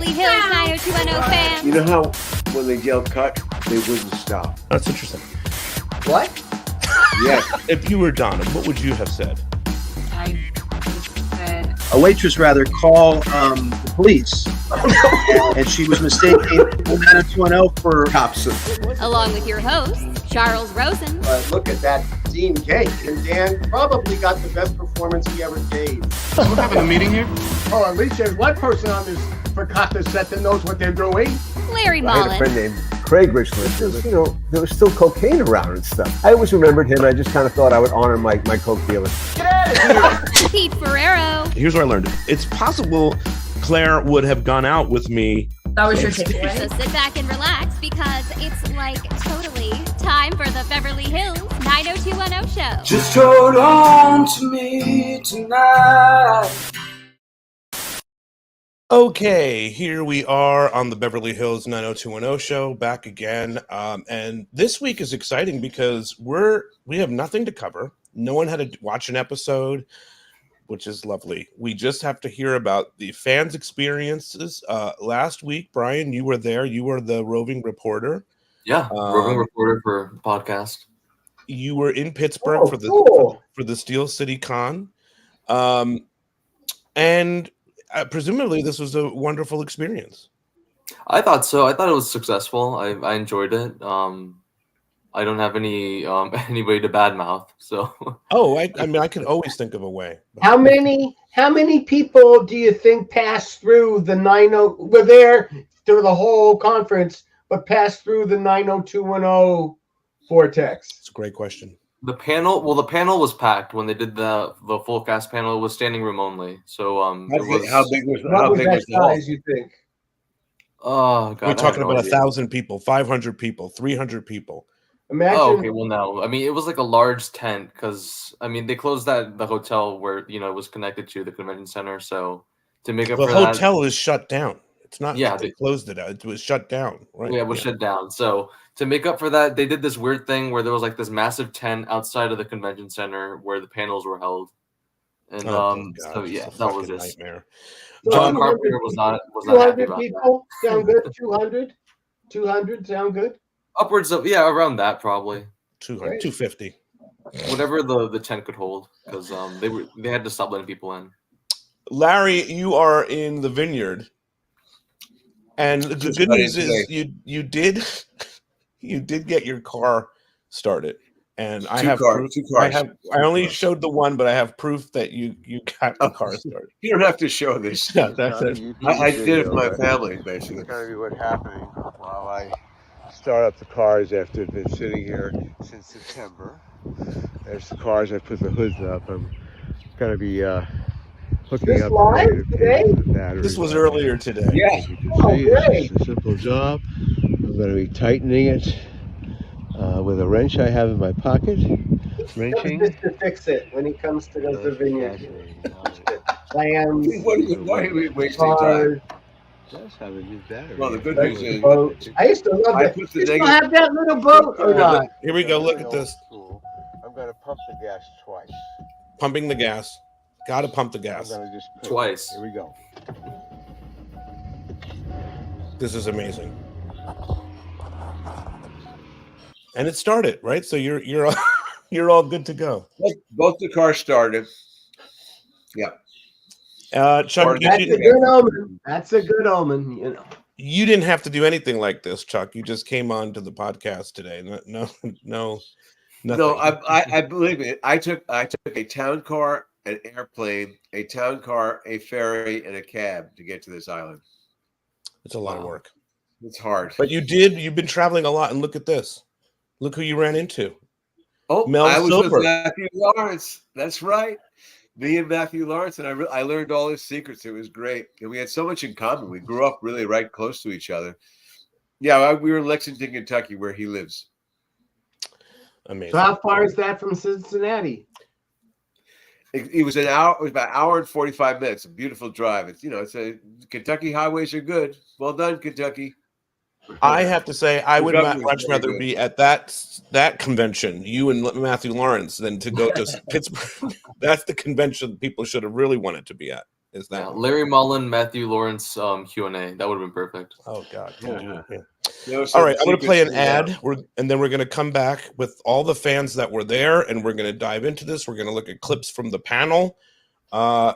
Beverly Hills 90210 fam. You know how when they yell cut, they wouldn't stop? That's interesting. What? Yeah. If you were Donna, what would you have said? I said, A waitress rather call the police, and she was mistaken 90210 for cops. Along with your host, Charles Rosen. But look at that Dean cake. And Dan probably got the best performance he ever gave. We're having a meeting here? Oh, at least there's one person on this Fakata set that knows what they're doing. Larry I had a Mullen. friend named Craig Richland. There was still cocaine around and stuff. I always remembered him. I just kind of thought I would honor my coke dealer. Get out of here! Pete Ferrero. Here's what I learned. It's possible Claire would have gone out with me. that was your takeaway? So sit back and relax because it's like totally time for the Beverly Hills 90210 show. Just hold on to me tonight. Okay, here we are on the Beverly Hills 90210 show, back again. And this week is exciting because we have nothing to cover. No one had to watch an episode, which is lovely. We just have to hear about the fans' experiences. Last week, Bryan, you were there. You were the roving reporter. Yeah, roving reporter for the podcast. You were in Pittsburgh for the Steel City Con. And presumably this was a wonderful experience. I thought so. I thought it was successful. I enjoyed it. I don't have any way to badmouth. So. Oh, I mean, I could always think of a way. How many people do you think passed through the 90? Were there through the whole conference, but passed through the 90210 vortex? It's a great question. The panel was packed when they did the full cast panel. It was standing room only. So How big was that the hall? size, you think? Oh God, We're talking about 1,000 people, 500 people, 300 people. Imagine. Oh, okay. Well, no. I mean, it was like a large tent because I mean they closed the hotel where it was connected to the convention center. So to make up The for that, hotel is shut down. It's not. Yeah, they closed it out. It was shut down. Right. Yeah, it was shut down. So to make up for that, they did this weird thing where there was like this massive tent outside of the convention center where the panels were held. And so yeah, that was it. Nightmare. John Carpenter was not happy 200 about people sound good. 200 sound good. Upwards of around that probably 200, 250. whatever the tent could hold because they had to stop letting people in. Larry, you are in the vineyard, and the good news is you did get your car started, and I have proof. I only showed the one, but I have proof that you got the car started. You don't have to show this. Yeah, that's it. I did it for my family, basically. It's going to be what's happening while I start up the cars after they've been sitting here since September. There's the cars. I put the hoods up. I'm going to be hooking This up live today? the battery. This was earlier today. Yeah. As you can see, it's just a simple job. I'm going to be tightening it with a wrench I have in my pocket. Wrenching. Just to fix it when he comes to the vineyard. Lambs, Why are we wasting time? Does have a new battery. Well, the good news is, boat. I used to love I that. put the You still negative- have that little boat or not? Here we go. Look at this. I'm going to pump the gas twice. Pumping the gas. Got to pump the I'm gas. going to just put Twice. Here we go. This is amazing. And it started, right? So you're all, you're all good to go. both the cars started. Yeah. Chuck, That's a good omen. That's a good omen, you know. you didn't have to do anything like this, Chuck. You just came on to the podcast today. No, nothing. No, I believe it. I took a town car, an airplane, a town car, a ferry, and a cab to get to this island. It's a lot of work. It's hard. But you've been traveling a lot, and look at this. Look who you ran into. Oh, Mel I was Silver. with Matthew Lawrence. That's right. Me and Matthew Lawrence, and I learned all his secrets. It was great. And we had so much in common. We grew up really right close to each other. Yeah, we were in Lexington, Kentucky, where he lives. Amazing. So how far is that from Cincinnati? It was an hour. It was about an hour and 45 minutes. A beautiful drive. It's a Kentucky highways are good. Well done, Kentucky. I have to say, I would governor's much very rather good. be at that convention, you and Matthew Lawrence, than to go to Pittsburgh. That's the convention people should have really wanted to be at. Is that Larry Mullen, Matthew Lawrence Q&A? That would have been perfect. Oh God. Yeah. All right, I'm going to play an ad, and then we're going to come back with all the fans that were there, and we're going to dive into this. We're going to look at clips from the panel.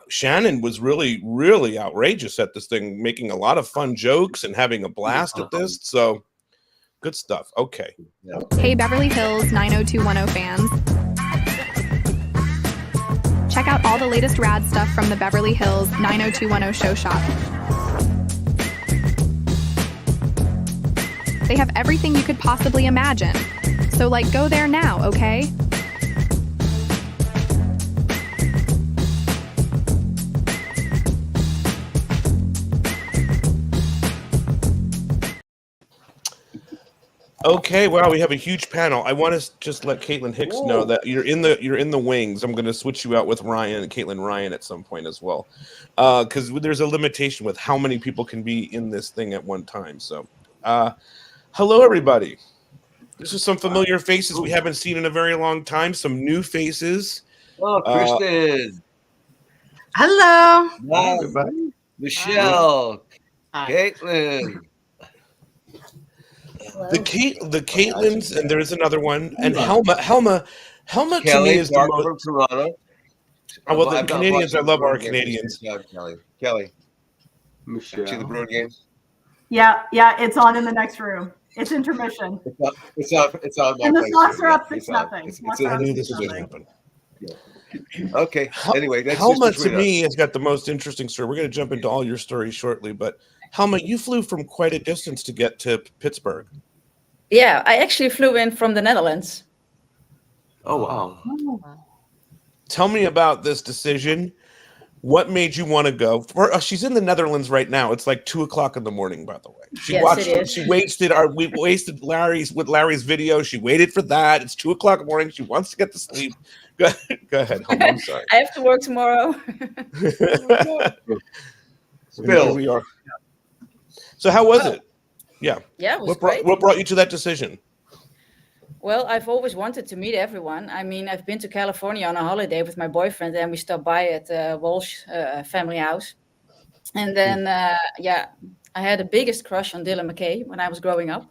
Shannon was really, really outrageous at this thing, making a lot of fun jokes and having a blast at this. So good stuff. Okay. Hey, Beverly Hills 90210 fans. Check out all the latest rad stuff from the Beverly Hills 90210 show shop. They have everything you could possibly imagine. So, go there now, okay? Okay, wow, we have a huge panel. I want to just let Caitlin Hicks know that you're in the wings. I'm going to switch you out with Ryan and Caitlin Ryan at some point as well, because there's a limitation with how many people can be in this thing at one time. So, hello everybody. This is some familiar faces we haven't seen in a very long time. Some new faces. Oh, Kristen. Hello. Hi, everybody. Michelle. Caitlin. The Caitlins, and there's another one, and Helma Kelly, to me is the most. From Toronto. Well, the Canadians, I love our Canadians. Kelly. Michelle. See the Bruin game? Yeah, it's on in the next room. It's intermission. It's on. And the Sox are up 6-0. I knew this was going to happen. Okay. Anyway, that's Helma just to me has got the most interesting story. We're going to jump into all your stories shortly, but Helma, you flew from quite a distance to get to Pittsburgh. Yeah, I actually flew in from the Netherlands. Oh, wow. Tell me about this decision. What made you want to go? She's in the Netherlands right now. It's like 2:00 in the morning, by the way. We wasted Larry's video. She waited for that. It's 2:00 in the morning. She wants to get to sleep. Go ahead. I'm sorry. I have to work tomorrow. Here we are. So how was it? Yeah. Yeah, it was What great. brought you to that decision? Well, I've always wanted to meet everyone. I mean, I've been to California on a holiday with my boyfriend, and we stopped by at the Walsh family house. And then, I had the biggest crush on Dylan McKay when I was growing up.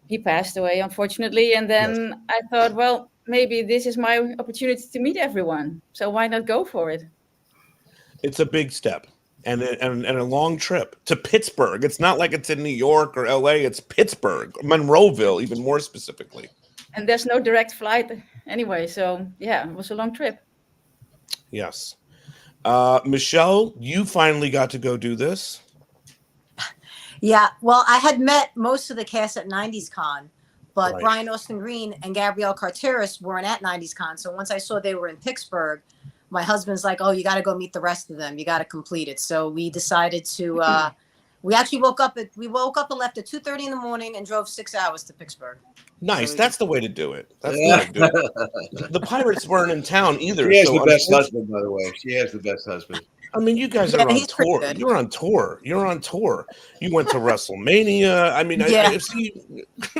He passed away, unfortunately. And then I thought, well, maybe this is my opportunity to meet everyone. So why not go for it? It's a big step. And a long trip to Pittsburgh. It's not like it's in New York or LA. It's Pittsburgh, Monroeville, even more specifically. And there's no direct flight anyway. So, yeah, it was a long trip. Yes. Michelle, you finally got to go do this. Yeah. Well, I had met most of the cast at 90s Con, but Right. Brian Austin Green and Gabrielle Carteris weren't at 90s Con. So once I saw they were in Pittsburgh, my husband's like, oh, you got to go meet the rest of them. You got to complete it. So we decided to, we actually woke up and left at 2:30 in the morning and drove 6 hours to Pittsburgh. Nice. So That's the way to do it. That's the way to do it. The Pirates weren't in town either. She has the best husband, by the way. She has the best husband. I mean, you guys are on tour. You're on tour. You went to WrestleMania. I mean, I see.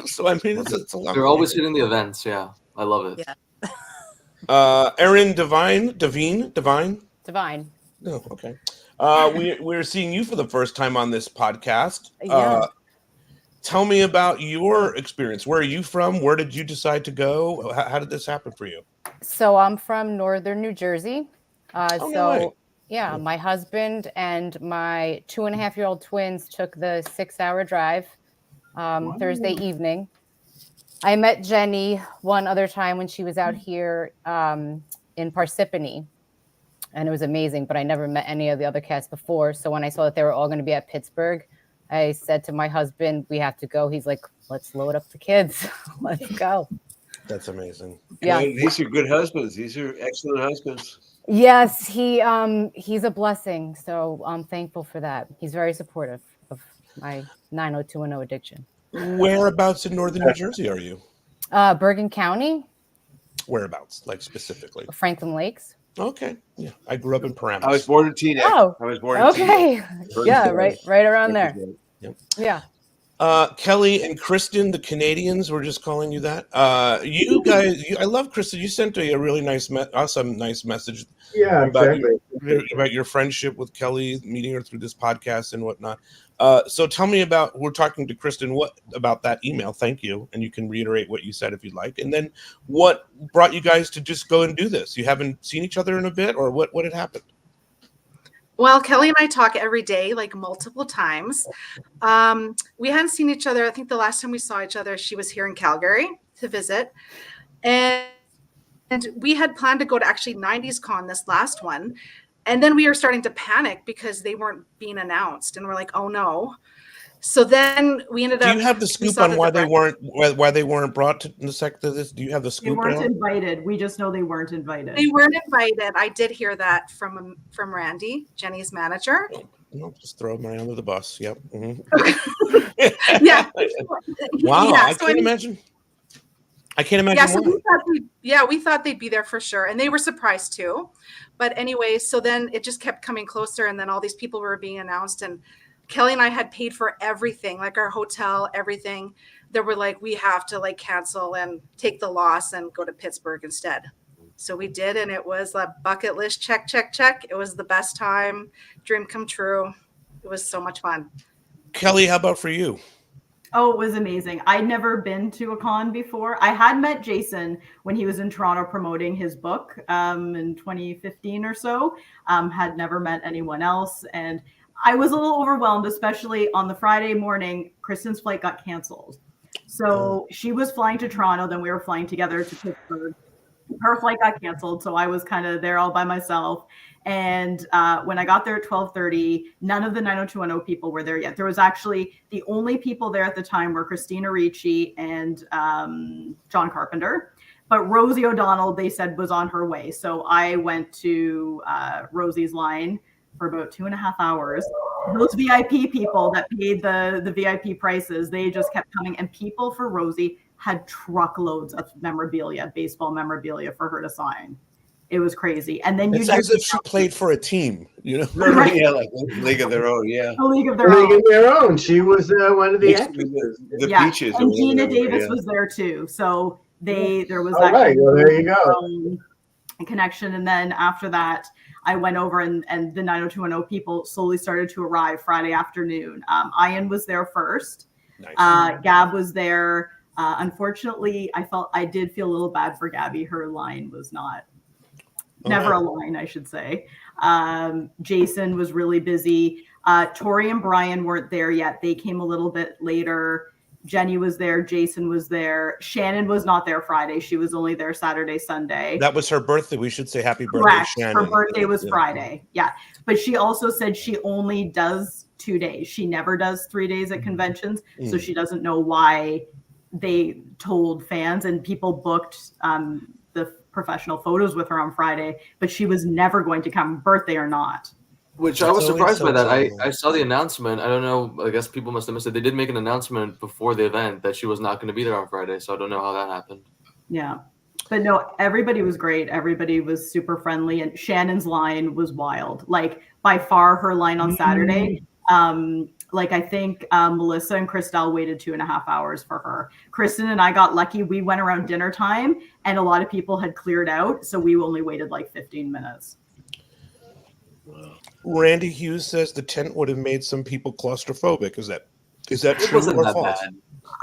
So, I mean, it's a lot. They're always hitting the events. Yeah. I love it. Yeah. Erin Devine. No, okay. We're seeing you for the first time on this podcast. Yeah. Tell me about your experience. Where are you from? Where did you decide to go? How did this happen for you? So I'm from northern New Jersey. No way. Yeah, my husband and my 2.5-year-old twins took the 6-hour drive Thursday evening. I met Jenny one other time when she was out here in Parsippany, and it was amazing, but I never met any of the other cats before. So when I saw that they were all going to be at Pittsburgh, I said to my husband, we have to go. He's like, let's load up the kids. Let's go. That's amazing. Yeah. These are good husbands. These are excellent husbands. Yes, he's a blessing. So I'm thankful for that. He's very supportive of my 90210 addiction. Whereabouts in northern New Jersey are you? Bergen County. Whereabouts, like specifically? Franklin Lakes. Okay. Yeah, I grew up in Paramus. I was born in Teaneck. Oh, I was born in okay. Teaneck. Yeah, right around there. Yep. Yeah. Kelly and Kristen, the Canadians, we're just calling you that. You guys, I love Kristen. You sent a really nice, awesome, nice message. Yeah, about exactly. about your friendship with Kelly, meeting her through this podcast and whatnot. So tell me about, we're talking to Kristen, what about that email? Thank you. And you can reiterate what you said if you'd like. And then what brought you guys to just go and do this? You haven't seen each other in a bit, or what had happened? Well, Kelly and I talk every day, like multiple times. We hadn't seen each other. I think the last time we saw each other, she was here in Calgary to visit. And we had planned to go to actually 90s Con, this last one. And then we were starting to panic because they weren't being announced. And we're like, oh no. So then we ended up. Do you have the scoop on why they weren't brought to this? Do you have the scoop? They weren't invited. We just know they weren't invited. They weren't invited. I did hear that from Randy, Jenny's manager. No, just throw my under the bus. Yep. Yeah. Wow. Yeah, I can't imagine. I can't imagine. Yeah, so we thought they'd be there for sure, and they were surprised too. But anyway, so then it just kept coming closer, and then all these people were being announced, and Kelly and I had paid for everything, like our hotel, everything. They were like, we have to like cancel and take the loss and go to Pittsburgh instead. So we did, and it was a bucket list check. It was the best time, dream come true. It was so much fun. Kelly, how about for you? Oh, it was amazing. I'd never been to a con before. I had met Jason when he was in Toronto promoting his book in 2015 or so. Had never met anyone else. And I was a little overwhelmed, especially on the Friday morning. Kristen's flight got canceled. So she was flying to Toronto. Then we were flying together to Pittsburgh. Her flight got canceled. So I was kind of there all by myself. And when I got there at 12:30, none of the 90210 people were there yet. There was actually the only people there at the time were Christina Ricci and John Carpenter. But Rosie O'Donnell, they said, was on her way. So I went to Rosie's line for about 2.5 hours. Those VIP people that paid the VIP prices, they just kept coming. And people for Rosie had truckloads of memorabilia, baseball memorabilia for her to sign. It was crazy. And then it's as if she played for a team, you know? Right. Yeah, like League of Their Own, yeah. A League of Their Own. She was one of the actresses. The Peaches. And Gina Davis was there too. So there was that right. Well, there you go. Connection. And then after that, I went over and the 90210 people slowly started to arrive Friday afternoon. Ian was there first. Nice. Gab was there. Unfortunately, I did feel a little bad for Gabby. Her line was not. Never a line, I should say. Jason was really busy. Tori and Bryan weren't there yet. They came a little bit later. Jenny was there. Jason was there. Shannon was not there Friday. She was only there Saturday, Sunday. That was her birthday. We should say happy birthday, Correct. Shannon. Her birthday was Friday. Yeah. But she also said she only does 2 days. She never does 3 days at conventions. So she doesn't know why they told fans, and people booked the professional photos with her on Friday, but she was never going to come, birthday or not. Which I was surprised by that. I saw the announcement. I don't know. I guess people must have missed it. They did make an announcement before the event that she was not going to be there on Friday. So I don't know how that happened. Yeah. But no, everybody was great. Everybody was super friendly. And Shannon's line was wild. Like by far her line on Saturday. Like I think Melissa and Christelle waited 2.5 hours for her. Kristen and I got lucky. We went around dinner time and a lot of people had cleared out. So we only waited like 15 minutes. Randy Hughes says the tent would have made some people claustrophobic. Is that true wasn't or that false? bad.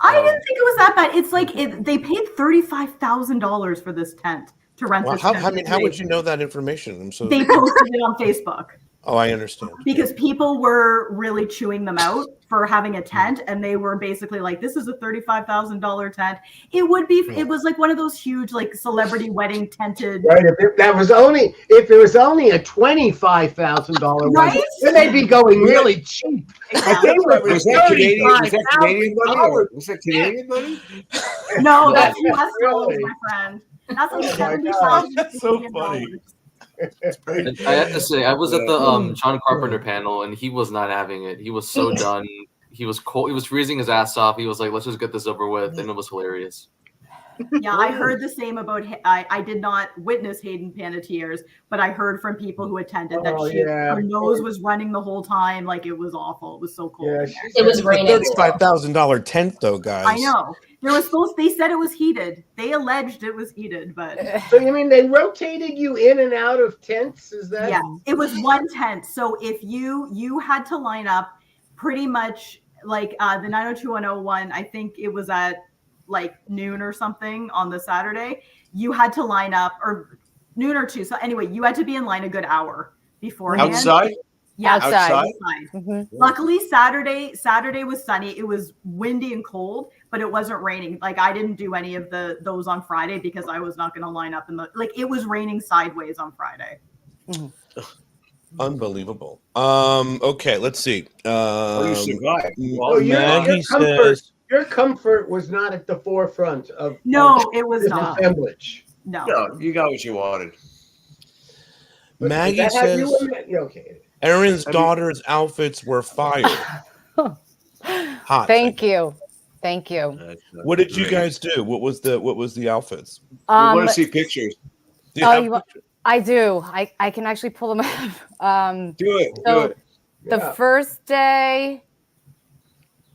I didn't think it was that bad. It's like they paid $35,000 for this tent to rent this tent. How would you know that information? They posted it on Facebook. Oh, I understand. Because people were really chewing them out for having a tent, and they were basically like, "This is a $35,000 tent." It would be. It was like one of those huge, like celebrity wedding tented. Right. If it was only a $25,000 right? one, then they'd be going really cheap. Exactly. Was that Canadian money? Was that Canadian money? No, that's US dollars, my friend. That's like $70,000. That's so funny. I have to say, I was at the John Carpenter panel, and he was not having it. He was so done. He was cold. He was freezing his ass off. He was like, "Let's just get this over with," and it was hilarious. Yeah, I heard the same about. I did not witness Hayden Panettiere's, but I heard from people who attended that her nose was running the whole time. Like it was awful. It was so cold. Yeah, in there. It was raining. $35,000 tent, though, guys. I know. They said it was heated. They alleged it was heated, but So you mean they rotated you in and out of tents? Is that? yeah, it was one tent. So if you had to line up pretty much like the 90210 one, I think it was at like noon or something on the Saturday. You had to line up, or noon or 2. So anyway, you had to be in line a good hour beforehand. Outside? Yeah, outside. Mm-hmm. Luckily, Saturday was sunny. It was windy and cold, but it wasn't raining. Like I didn't do any of those on Friday because I was not going to line up in the it was raining sideways on Friday. Mm-hmm. Unbelievable. Okay, let's see. You survived. Well, your comfort was not at the forefront of. It was not. Assemblage. No, you got what you wanted. Maggie says, Erin's daughter's outfits were fire. Hot. Thank you. What did you guys do? What was the outfits? We want to see pictures. I do. I can actually pull them up. Do it. The first day,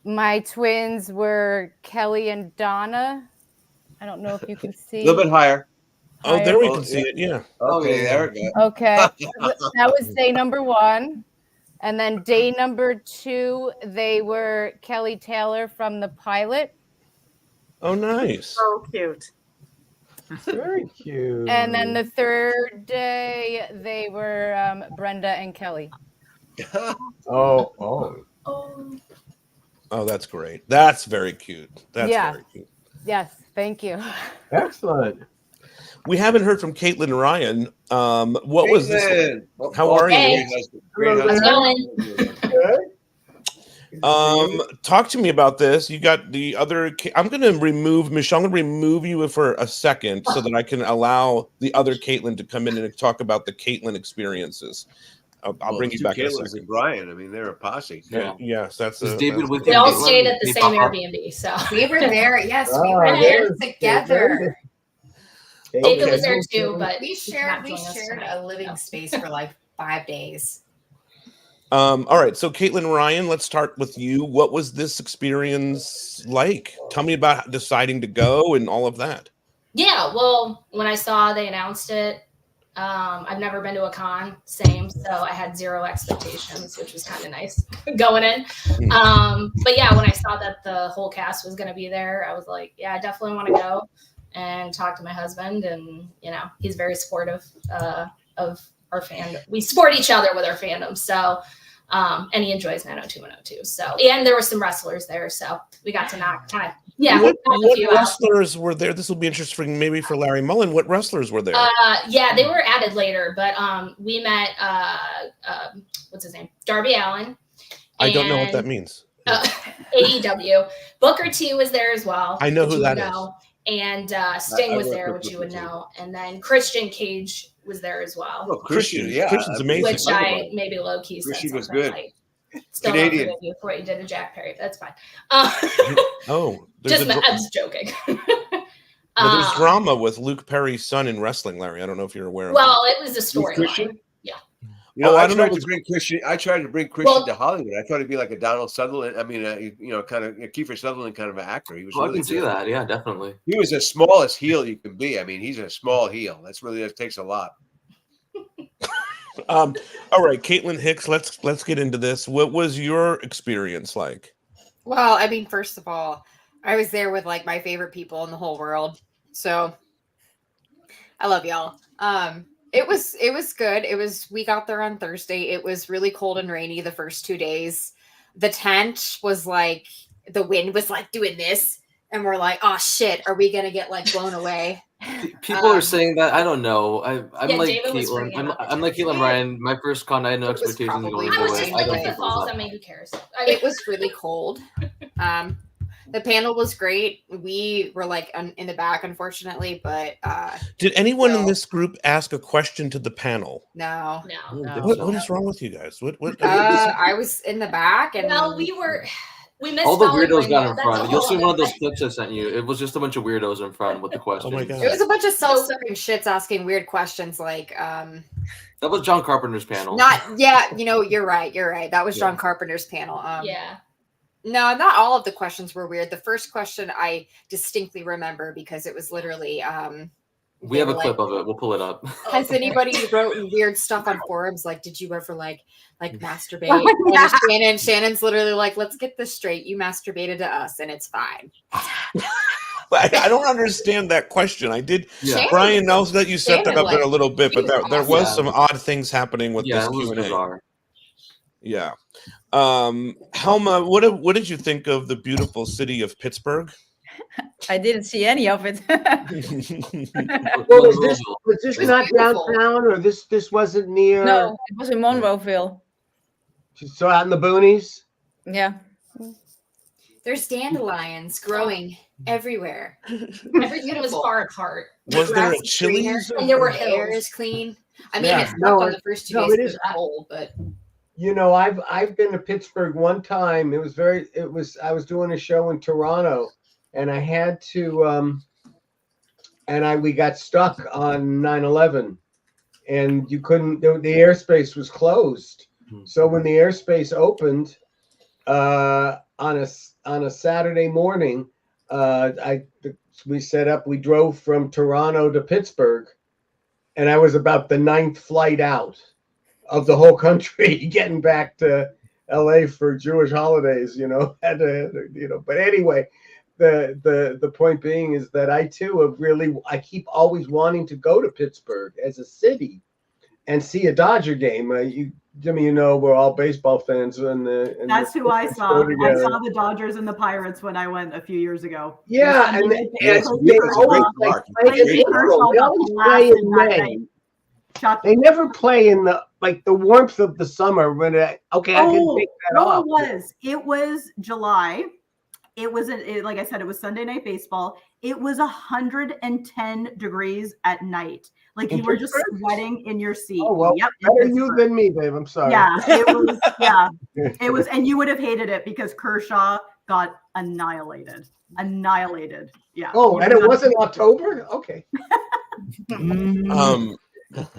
my twins were Kelly and Donna. I don't know if you can see. A little bit higher. Oh, there we can see it. Yeah. Okay, there we go. Okay. That was day number 1. And then day number 2, they were Kelly Taylor from the pilot. Oh, nice. So cute. Very cute. And then the third day, they were Brenda and Kelly. Oh, that's great. That's very cute. That's very cute. Yes, thank you. Excellent. We haven't heard from Caitlin and Ryan. What was this? How are you? How's it going? Talk to me about this. You got the other. I'm going to remove Michelle. I'm going to remove you for a second so that I can allow the other Caitlin to come in and talk about the Caitlin experiences. I'll bring you back in a second. And Brian. I mean, they're a posse. Yes, that's David with. We all stayed at the same Airbnb, so we were there. Yes, we were there together. David was there too, but we shared a living space for like 5 days. All right, so Caitlin, Ryan, let's start with you. What was this experience like? Tell me about deciding to go and all of that. Yeah, well, when I saw they announced it, I've never been to a con, so I had zero expectations, which was kind of nice going in. But yeah, when I saw that the whole cast was going to be there, I was like, yeah, I definitely want to go and talk to my husband, and he's very supportive of our fandom. We support each other with our fandom, so and he enjoys 90210 too. So and there were some wrestlers there, so we got to knock kind of What wrestlers were there? This will be interesting, maybe for Larry Mullen. What wrestlers were there? Yeah, they were added later, but we met what's his name, Darby Allin. I don't know what that means. AEW. Booker T was there as well. I know who that is. And Sting was there, which you would know. And then Christian Cage was there as well. Oh, Christian, yeah. Christian's amazing. Which I maybe low-key said Christian was something good. like, still Canadian. don't forgive you for what you did to Jack Perry. That's fine. Oh. I was joking. There's drama with Luke Perry's son in wrestling, Larry. I don't know if you're aware of well, it was a storyline. Yeah. I tried to bring Christian. To Hollywood. I thought he'd be like a Donald Sutherland. I mean, kind of Kiefer Sutherland kind of an actor. He was. I can see that. Yeah, definitely. He was the smallest heel you can be. I mean, he's a small heel. That takes a lot. All right, Caitlin Hicks. Let's get into this. What was your experience like? Well, I mean, first of all, I was there with like my favorite people in the whole world, so I love y'all. It was good. We got there on Thursday. It was really cold and rainy the first 2 days. The tent was like, the wind was like doing this. And we're like, oh shit, are we going to get like blown away? People are saying that. I don't know. I'm like David was Caitlin. I'm like Caitlin Ryan. My first con, I had no expectations going into I was it. just like, if it falls, I mean, who cares? It was really cold. The panel was great. We were like in the back, unfortunately, but did anyone in this group ask a question to the panel? No. What is wrong with you guys? What I was in the back, and well, we were. We missed all the Dolly weirdos got Ringwald. in That's front. all. You'll see one of those clips I sent you. It was just a bunch of weirdos in front with the questions. Oh my god! It was a bunch of self-serving shits asking weird questions like That was John Carpenter's panel. You're right. That was John Carpenter's panel. Yeah. No, not all of the questions were weird. The first question I distinctly remember because it was literally we have a clip of it. We'll pull it up. Has anybody wrote weird stuff on forums? Like, did you ever like masturbate? Oh, yeah. And Shannon's literally like, let's get this straight. You masturbated to us and it's fine. I don't understand that question. I did. Yeah. Bryan knows that you set that Shannon, up there a little bit, but there was some odd things happening with this it was Q&A. bizarre. Yeah. Helma, what did you think of the beautiful city of Pittsburgh? I didn't see any of it. Well, was this not downtown, or this wasn't near? No, it was in Monroeville. So out in the boonies. Yeah. There's dandelions growing everywhere. Everything was far apart. Was there a Grass is greener, Chili's? and there were hills. air is clean. I mean, Yeah. it's No, not on the first 2 no, days. it It is. was cold, but You know, I've been to Pittsburgh one time. I was doing a show in Toronto, and I had to we got stuck on 9/11, and you couldn't. The airspace was closed. So when the airspace opened on a Saturday morning, we set up. We drove from Toronto to Pittsburgh, and I was about the 9th flight out of the whole country, getting back to LA for Jewish holidays, but anyway, the point being is that I too I keep always wanting to go to Pittsburgh as a city and see a Dodger game. We're all baseball fans, and That's who I saw. I together. saw the Dodgers and the Pirates when I went a few years ago. Yeah, and they always play in May. They never play in the warmth of the summer when I can take that off. It was July. It was like I said, it was Sunday Night Baseball. It was 110 degrees at night. Like you were just sweating in your seat. Oh well, yep, better you than me, Dave. I'm sorry. Yeah, it was. Yeah, it was, and you would have hated it because Kershaw got annihilated. Yeah. Oh, and it wasn't October. Okay.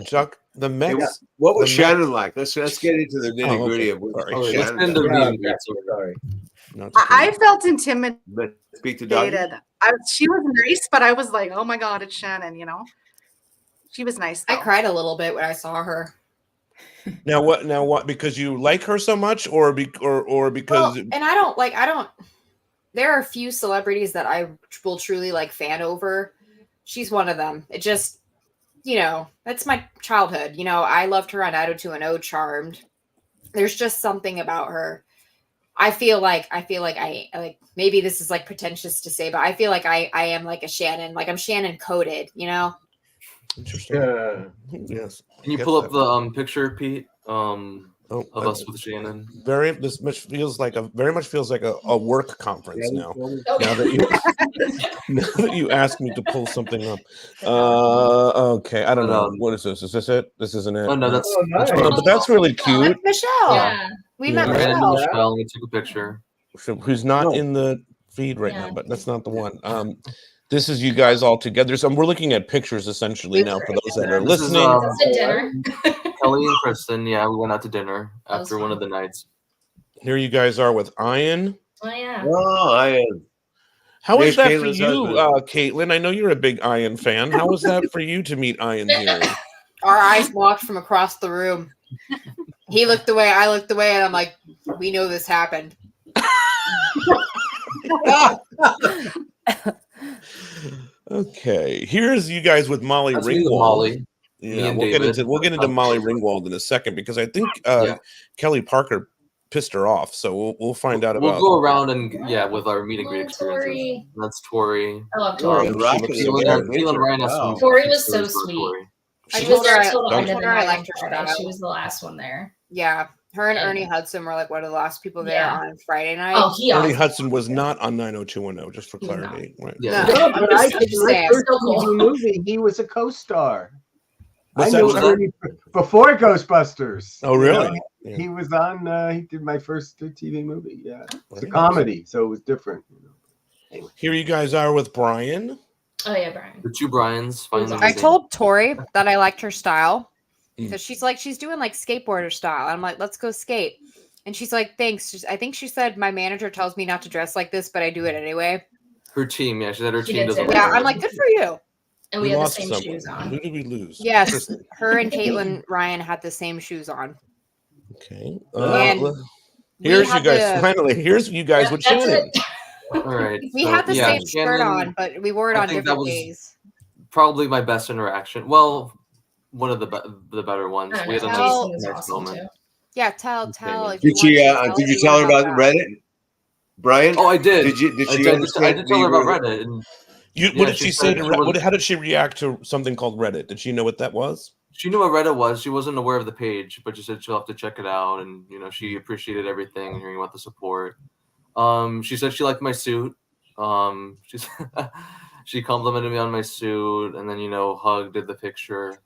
Chuck, the Mets. What was the Shannon Mets- like? Let's get into the nitty gritty of what Sorry. Shannon. Sorry. I felt intimidated. Speak to Dodger. She was nice, but I was like, oh my God, it's Shannon, She was nice, though. I cried a little bit when I saw her. Now what? Because you like her so much, or because? And I don't. There are a few celebrities that I will truly fan over. She's one of them. It just, that's my childhood. I loved her on 90210 Charmed. There's just something about her. I feel like maybe this is pretentious to say, but I feel like I am like a Shannon, I'm Shannon coded, Interesting. Yes. Can you pull up the picture, Pete? Of us with Shannon. Very much feels like a work conference now. Now that you asked me to pull something up. Okay, I don't know. What is this? Is this it? This isn't it. Oh no, that's nice. But that's really cute. Michelle. Yeah. We met Michelle. Michelle. We took a picture. Who's not in the feed right now, but that's not the one. This is you guys all together. So we're looking at pictures essentially now for those that are listening. Dinner. Kelly and Kristen, we went out to dinner after one of the nights. Here you guys are with Ian. Oh yeah. Oh, Ian. How is that Caitlin's for you, husband. Caitlin? I know you're a big Ian fan. How was that for you to meet Ian here? Our eyes walked from across the room. He looked away, I looked away, and I'm like, we know this happened. Okay, here's you guys with Molly That's Ringwald. Molly. Yeah, we'll get into Molly Ringwald in a second because I think Kelly Parker pissed her off. So we'll find out about. We'll go around and with our meet and greet experiences. That's Tori. I love Tori. Ryan. Tori was so sweet. She was there till the end of the I night. liked her Friday. style. She was the last one there. Yeah. Her and Ernie Hudson were one of the last people there on Friday night. Oh, Ernie Hudson was not on 90210, just for clarity. Right. No, but I first movie, he was a co-star. I knew Ernie before Ghostbusters. Oh, really? Yeah. He was on. He did my first TV movie. Yeah, it's a comedy, so it was different. Anyway. Here you guys are with Bryan. Oh yeah, Bryan. The two Bryans. I told Tori that I liked her style because she's doing like skateboarder style. I'm like, let's go skate, and she's like, thanks. I think she said my manager tells me not to dress like this, but I do it anyway. Her team, yeah, she said her She team did doesn't. too. Yeah, I'm like, good for you. And we had the same shoes on. Who did we lose? Yes, her and Caitlin Ryan had the same shoes on. Okay. And here's you guys. Finally, here's you guys with Shannon. All right. We had the same shirt on, but we wore it on different days. Probably my best interaction. Well, one of the better ones. We had a nice moment. Yeah, tell. Did you tell her about Reddit, Bryan? Oh, I did. Did she understand? I did tell her about Reddit. And what did she say? How did she react to something called Reddit? Did she know what that was? She knew what Reddit was. She wasn't aware of the page, but she said she'll have to check it out. And she appreciated everything and hearing about the support. She said she liked my suit. She complimented me on my suit, and then hugged, did the picture.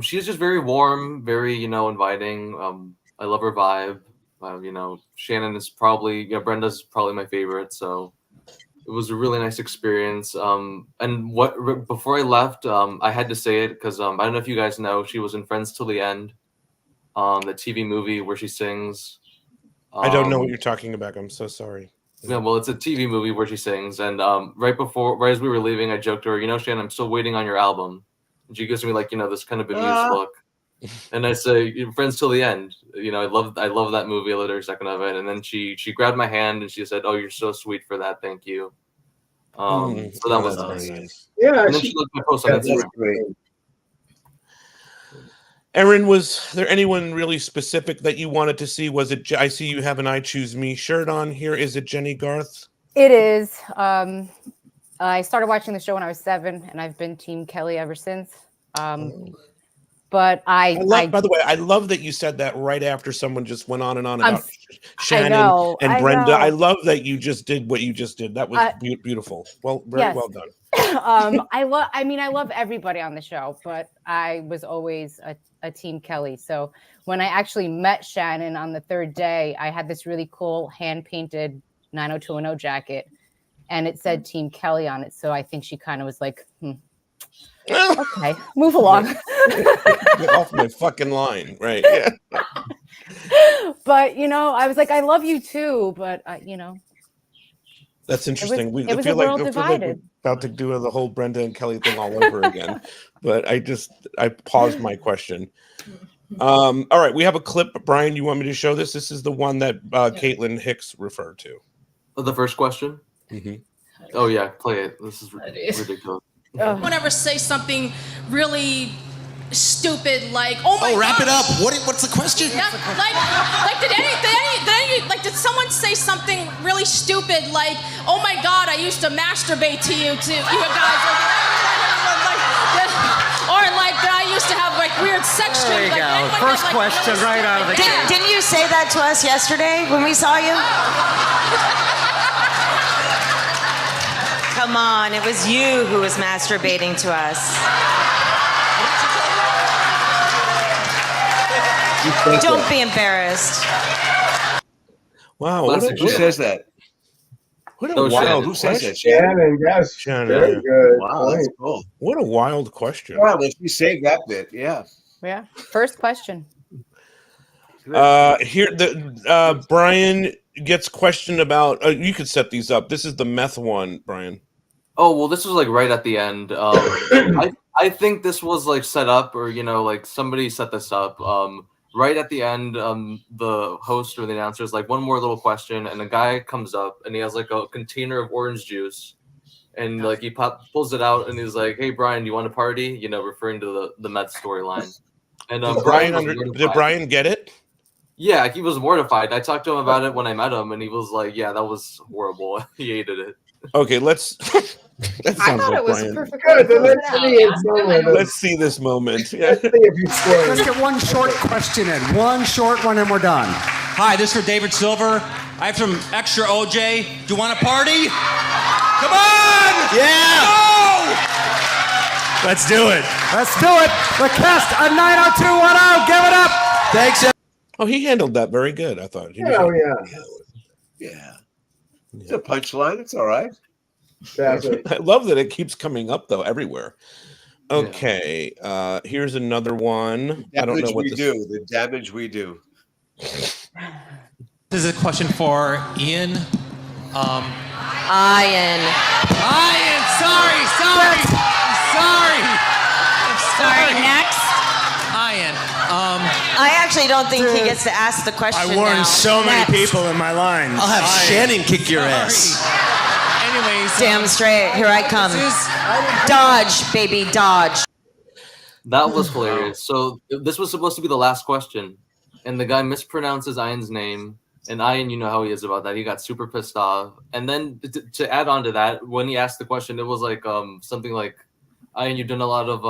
She's just very warm, very inviting. I love her vibe. Shannon is probably Brenda's probably my favorite. So it was a really nice experience. And before I left, I had to say it because I don't know if you guys know, she was in Friends Till the End, the TV movie where she sings. I don't know what you're talking about. I'm so sorry. Yeah, well, it's a TV movie where she sings, and right as we were leaving, I joked to her, Shannon, I'm still waiting on your album. And she gives me this kind of bemused look, and I say, Friends Till the End. I love that movie. I loved every second of it. And then she grabbed my hand and she said, "Oh, you're so sweet for that. Thank you." So that was nice. Yeah, and then she looked at my post on Instagram. Great. Erin, was there anyone really specific that you wanted to see? Was it? I see you have an "I Choose Me" shirt on here. Is it Jenny Garth? It is. I started watching the show when I was 7, and I've been Team Kelly ever since. But by the way, I love that you said that right after someone just went on and on about Shannon and Brenda. I love that you just did what you just did. That was beautiful. Well, very well done. I love everybody on the show, but I was always a Team Kelly. So when I actually met Shannon on the 3rd day, I had this really cool hand-painted 90210 jacket, and it said Team Kelly on it. So I think she kind of was like, okay, move along. Get off my fucking line, right? Yeah. But I was like, I love you too, but that's interesting. It was a world divided. We're about to do the whole Brenda and Kelly thing all over again, but I paused my question. All right, we have a clip. Bryan, you want me to show this? This is the one that Caitlin Hicks referred to. The first question? Mm-hmm. Oh, yeah, play it. This is ridiculous. Whenever say something really stupid like, "Oh my God!" Wrap it up. What's the question? Yeah, did someone say something really stupid like, "Oh my God, I used to masturbate to you guys," or like that I used to have weird sex There you go. First question right out of the gate. Didn't you say that to us yesterday when we saw you? Come on, it was you who was masturbating to us. Don't be embarrassed. Wow, who says that? What a wild who says that? Shannon, yes. Shannon. Very good. Wow, that's cool. What a wild question. Wow, let's save that bit. Yeah. Yeah. First question. Bryan gets questioned about. You could set these up. This is the meth one, Bryan. Oh, well, this was right at the end. I think this was set up, or somebody set this up. Right at the end, the host or the announcer is one more little question, and a guy comes up and he has a container of orange juice, and he pulls it out and he's like, "Hey, Bryan, do you want to party?" Referring to the meth storyline. And did Bryan get it? Yeah, he was mortified. I talked to him about it when I met him, and he was like, "Yeah, that was horrible." He hated it. Okay, let's. I thought it was perfect. Let's see this moment. Yeah. Let's get one short question in. One short one, and we're done. Hi, this is for David Silver. I have some extra OJ. Do you want to party? Come on! Yeah! Go! Let's do it. Let's do it. The cast of 90210. Give it up. Thanks. Oh, he handled that very good, I thought. Oh, yeah. It's a punchline. It's all right. I love that it keeps coming up, though, everywhere. Okay, here's another one. I don't know what this is. The damage we do. This is a question for Ian. Ian. Sorry. Next. Ian. I actually don't think he gets to ask the question. I warned now. so many Next. people in my line. I'll have Shannon kick your ass. Anyways. Damn straight. Here I come. Dodge, baby, dodge. That was hilarious. So this was supposed to be the last question, and the guy mispronounces Ian's name. And Ian, you know how he is about that. He got super pissed off. And then to add on to that, when he asked the question, it was like something like, Ian, you've done a lot of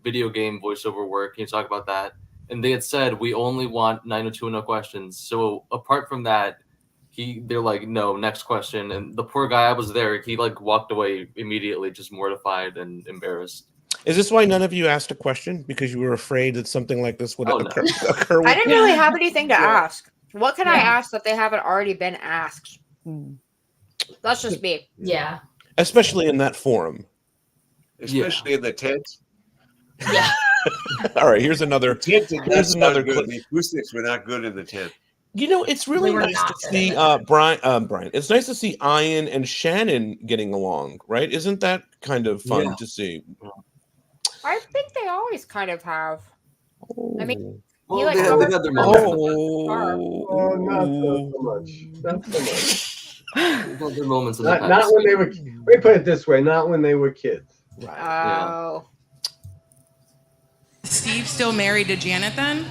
video game voiceover work. Can you talk about that? And they had said, we only want 90210 questions. So apart from that, they're like, no, next question. And the poor guy, I was there, he like walked away immediately, just mortified and embarrassed. Is this why none of you asked a question? Because you were afraid that something like this would occur? I didn't really have anything to ask. What can I ask that they haven't already been asked? That's just me. Yeah. Especially in that forum. Especially in the tent. Yeah. All right, here's another. Here's another clip. The acoustics were not good in the tent. You know, it's really nice to see Bryan. It's nice to see Ian and Shannon getting along, right? Isn't that kind of fun to see? I think they always kind of have. I mean, Well, they had their moments. Not so much. Not so much. They had their moments in the past. Not when they were. Let me put it this way: not when they were kids. Oh. Steve still married to Janet then?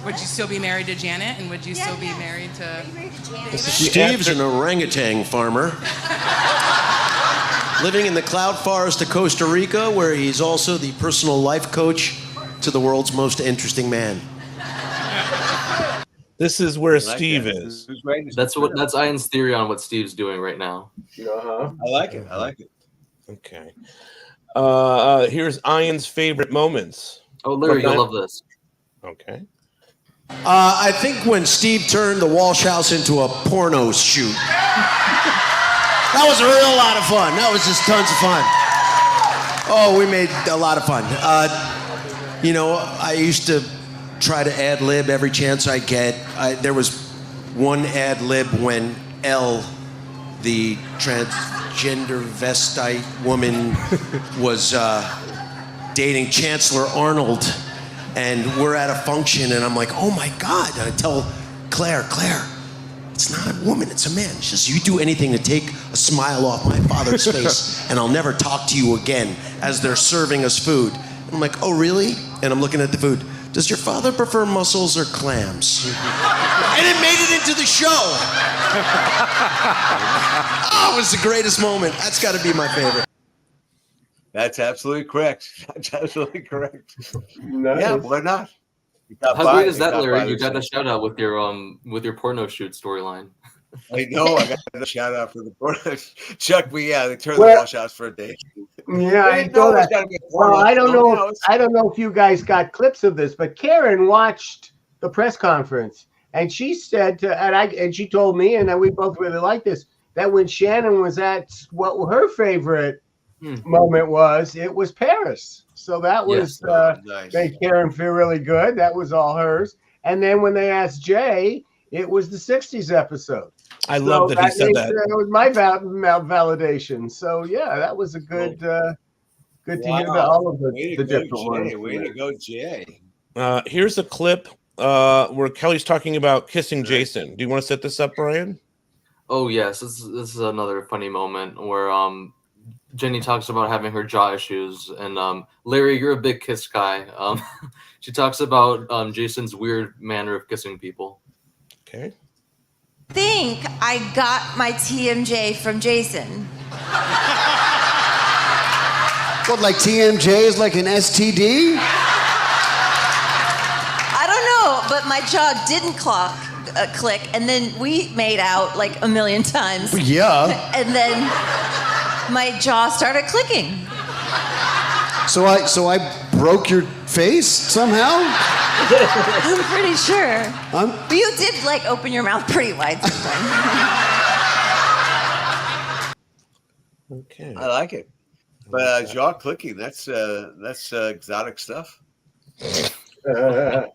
Would you still be married to Janet, and would you still be married to? Steve's an orangutan farmer living in the cloud forest of Costa Rica, where he's also the personal life coach to the world's most interesting man. This is where Steve is. That's Ian's theory on what Steve's doing right now. I like it. Okay. Here's Ian's favorite moments. Oh, Larry, you'll love this. Okay. I think when Steve turned the Walsh house into a porno shoot. That was a real lot of fun. That was just tons of fun. Oh, we made a lot of fun. You know, I used to try to ad lib every chance I get. There was one ad lib when Elle, the transgender vestite woman, was dating Chancellor Arnold. And we're at a function, and I'm like, oh my God. And I tell Claire, it's not a woman, it's a man. She says, you do anything to take a smile off my father's face, and I'll never talk to you again, as they're serving us food. And I'm like, oh, really? And I'm looking at the food. Does your father prefer mussels or clams? And it made it into the show. Oh, it was the greatest moment. That's got to be my favorite. That's absolutely correct. That's absolutely correct. Nice. Yeah, why not? How great is that, Larry? You got a shout out with your porno shoot storyline. I know. I got a shout out for the porno. Chuck, they turned the Walsh house for a day. Yeah, I know that. Well, I don't know. I don't know if you guys got clips of this, but Karen watched the press conference, and she said, and she told me, and we both really like this, that when Shannon was at what her favorite moment was, it was Paris. So that was nice. Made Karen feel really good. That was all hers. And then when they asked Jay, it was the 60s episode. I love that he said that. That was my validation. So yeah, that was a good good to hear all of the different ones. Way to go, Jay. Here's a clip where Kelly's talking about kissing Jason. Do you want to set this up, Bryan? Oh yes, this is another funny moment where Jenny talks about having her jaw issues, and Larry, you're a big kiss guy. She talks about Jason's weird manner of kissing people. Okay. I think I got my TMJ from Jason. What, like TMJ is like an STD? I don't know, but my jaw didn't click, and then we made out like a million times. Yeah. And then my jaw started clicking. So I broke your face somehow? I'm pretty sure. But you did like open your mouth pretty wide sometimes. Okay. I like it. But jaw clicking, that's exotic stuff. This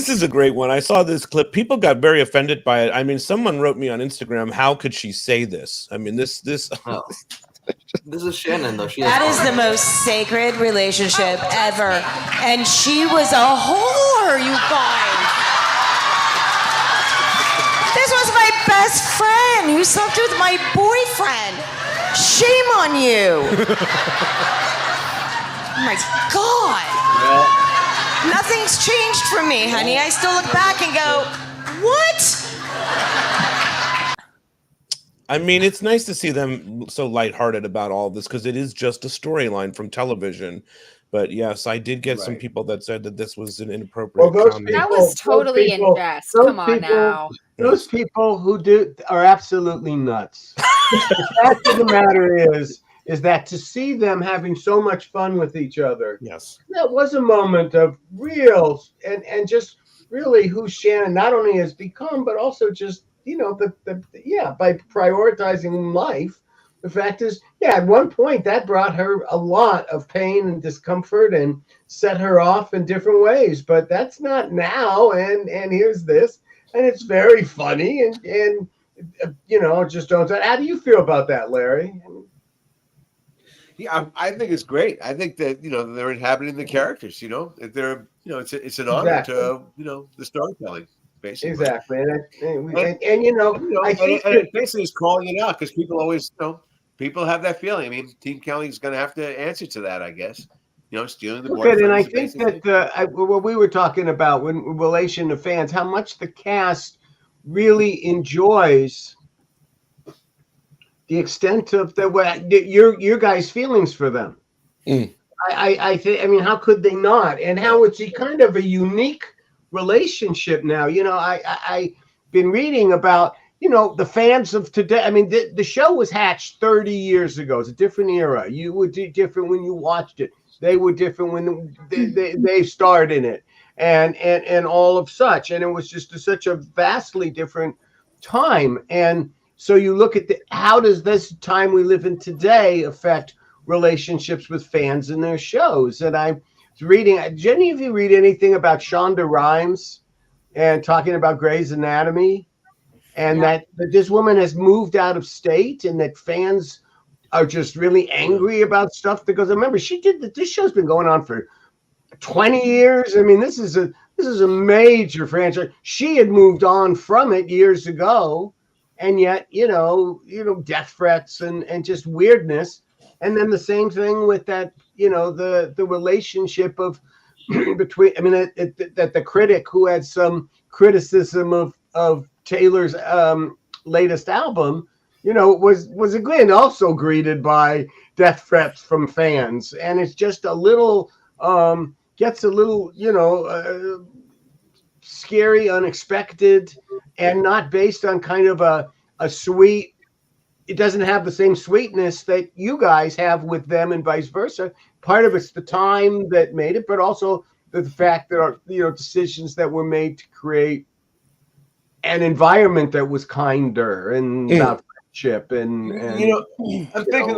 is a great one. I saw this clip. People got very offended by it. I mean, someone wrote me on Instagram, how could she say this? I mean, this Oh. This is Shannon, though. That is the most sacred relationship ever. And she was a whore, you guys. This was my best friend who slept with my boyfriend. Shame on you. Oh my God. Nothing's changed for me, honey. I still look back and go, what? I mean, it's nice to see them so lighthearted about all this because it is just a storyline from television. But yes, I did get some people that said that this was an inappropriate comment. That was totally in jest. Come on now. Those people who are absolutely nuts. The fact of the matter is that to see them having so much fun with each other. Yes. That was a moment of real and just really who Shannon not only has become, but also just, by prioritizing life. The fact is, at one point that brought her a lot of pain and discomfort and set her off in different ways. But that's not now. And here's this, and it's very funny and just don't. How do you feel about that, Larry? Yeah, I think it's great. I think that they're inhabiting the characters. They're it's an honor to the storytelling. Basically. Exactly, I think it basically is calling it out because people always, people have that feeling. I mean, Team Kelly's going to have to answer to that, I guess. Stealing the boyfriend. And I think that what we were talking about in relation to fans, how much the cast really enjoys the extent of your guys' feelings for them. I think. I mean, how could they not? And how it's kind of a unique relationship now. I've been reading about the fans of today. I mean, the show was hatched 30 years ago. It's a different era. You were different when you watched it. They were different when they starred in it, and all of such. And it was just such a vastly different time. And so you look at how does this time we live in today affect relationships with fans and their shows? And I reading. Did any of you read anything about Shonda Rhimes and talking about Grey's Anatomy, and that this woman has moved out of state, and that fans are just really angry about stuff? Because remember, this show's been going on for 20 years. I mean, this is a major franchise. She had moved on from it years ago, and yet death threats and just weirdness. And then the same thing with that, the relationship of between. I mean, that the critic who had some criticism of Taylor's latest album, was again also greeted by death threats from fans, and it's just a little gets a little scary, unexpected, and not based on kind of a sweet. It doesn't have the same sweetness that you guys have with them, and vice versa. Part of it's the time that made it, but also the fact that decisions that were made to create an environment that was kinder and about friendship and I'm thinking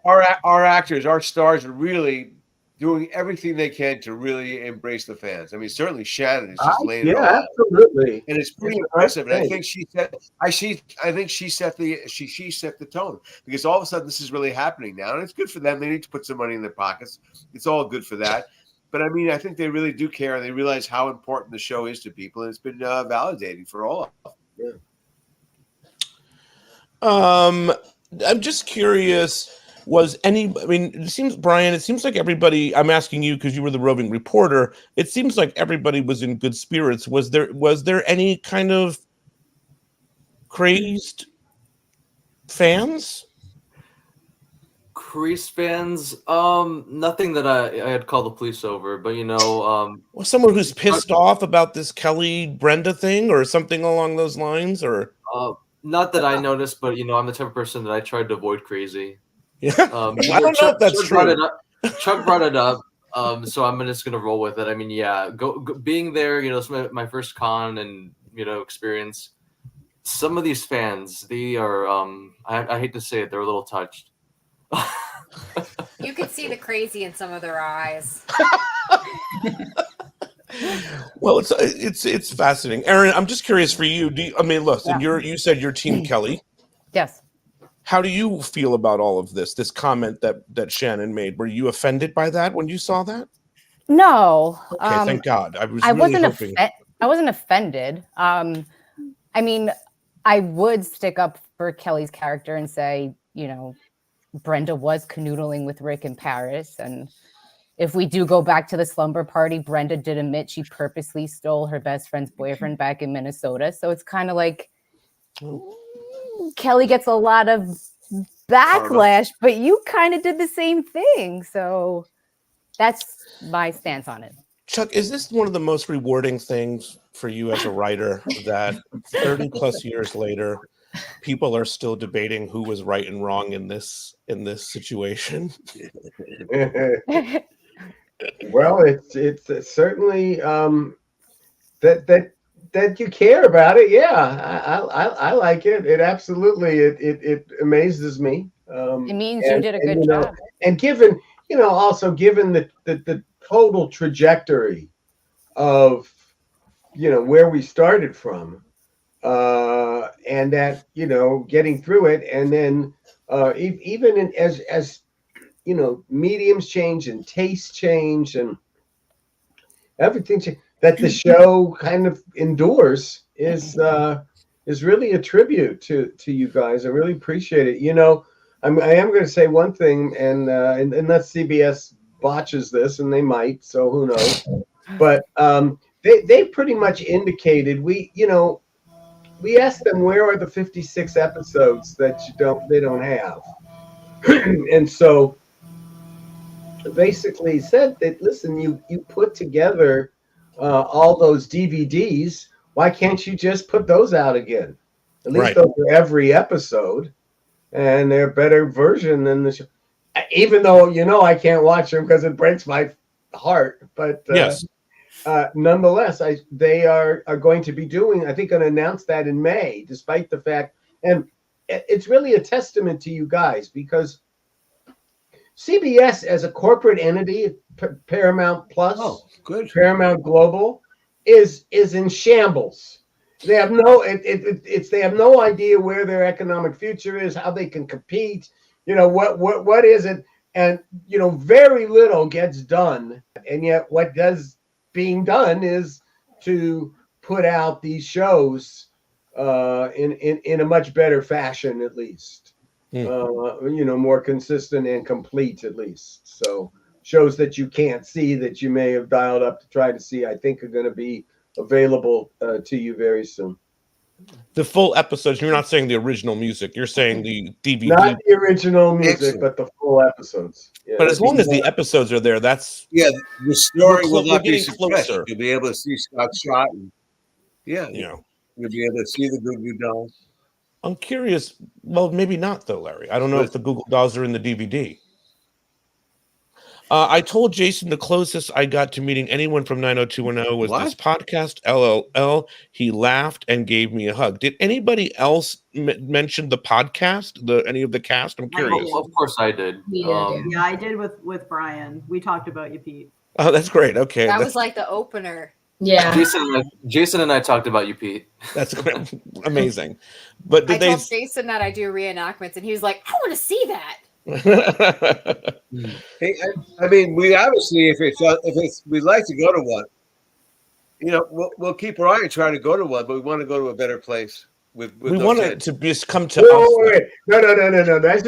our actors, our stars are really doing everything they can to really embrace the fans. I mean, certainly Shannon is just laying it all out. Absolutely, and it's pretty impressive. And I think she set the tone, because all of a sudden this is really happening now, and it's good for them. They need to put some money in their pockets. It's all good for that. But I mean, I think they really do care, and they realize how important the show is to people, and it's been validating for all of them. Yeah. I'm just curious. It seems, Bryan, it seems like everybody, I'm asking you because you were the roving reporter. It seems like everybody was in good spirits. Was there any kind of crazed fans? Crazed fans? Nothing that I had called the police over, but well, someone who's pissed off about this Kelly Brenda thing or something along those lines, or not that I noticed, but I'm the type of person that I tried to avoid crazy. Yeah. I don't know if that's true. Chuck brought it up. So I'm just gonna roll with it. I mean, yeah, being there, it's my first con and experience. Some of these fans, they are I hate to say it, they're a little touched. You could see the crazy in some of their eyes. Well, it's fascinating, Aaron. I'm just curious for you. Listen, you said you're Team Kelly. Yes. How do you feel about all of this? This comment that Shannon made. Were you offended by that when you saw that? No. Okay, thank God. I wasn't offended. I mean, I would stick up for Kelly's character and say, Brenda was canoodling with Rick in Paris, and if we do go back to the slumber party, Brenda did admit she purposely stole her best friend's boyfriend back in Minnesota. So it's kind of like Kelly gets a lot of backlash, but you kind of did the same thing. So that's my stance on it. Chuck, is this one of the most rewarding things for you as a writer that 30 plus years later, people are still debating who was right and wrong in this situation? Well, it's certainly that you care about it. Yeah, I like it. It absolutely it amazes me. It means you did a good job. And given also given the total trajectory of where we started from, and that getting through it, and then even as mediums change and tastes change and everything that the show kind of endures is really a tribute to you guys. I really appreciate it. I am going to say one thing, and unless CBS botches this, and they might, so who knows? But they pretty much indicated we asked them where are the 56 episodes that they don't have, and so basically said that listen, you put together all those DVDs. Why can't you just put those out again? At least those are every episode, and they're a better version than the show. Even though I can't watch them because it breaks my heart, but yes. Nonetheless, they are going to be doing. I think going to announce that in May, despite the fact, and it's really a testament to you guys because CBS as a corporate entity, Paramount Plus, Paramount Global, is in shambles. They have they have no idea where their economic future is, how they can compete. What is it? And very little gets done, and yet what does being done is to put out these shows in a much better fashion, at least. More consistent and complete, at least. So shows that you can't see that you may have dialed up to try to see, I think are going to be available to you very soon. The full episodes. You're not saying the original music. You're saying the DVD. Not the original music, but the full episodes. Yeah. But as long as the episodes are there, that's the story will not be suppressed. closer. You'll be able to see Scott shot, and you'll be able to see the Goo Goo Dolls. I'm curious. Well, maybe not though, Larry. I don't know if the Google Dolls are in the DVD. I told Jason the closest I got to meeting anyone from 90210 was this podcast, LLL. He laughed and gave me a hug. Did anybody else mention the podcast? Any of the cast? I'm curious. Of course I did. Yeah, I did with Bryan. We talked about you, Pete. Oh, that's great. Okay. That was like the opener. Yeah. Jason and I talked about you, Pete. That's amazing. But I told Jason that I do reenactments, and he was like, I want to see that. Hey, I mean, we obviously, if we'd like to go to one, we'll keep our eye and try to go to one, but we want to go to a better place. We want it to just come to us. No. This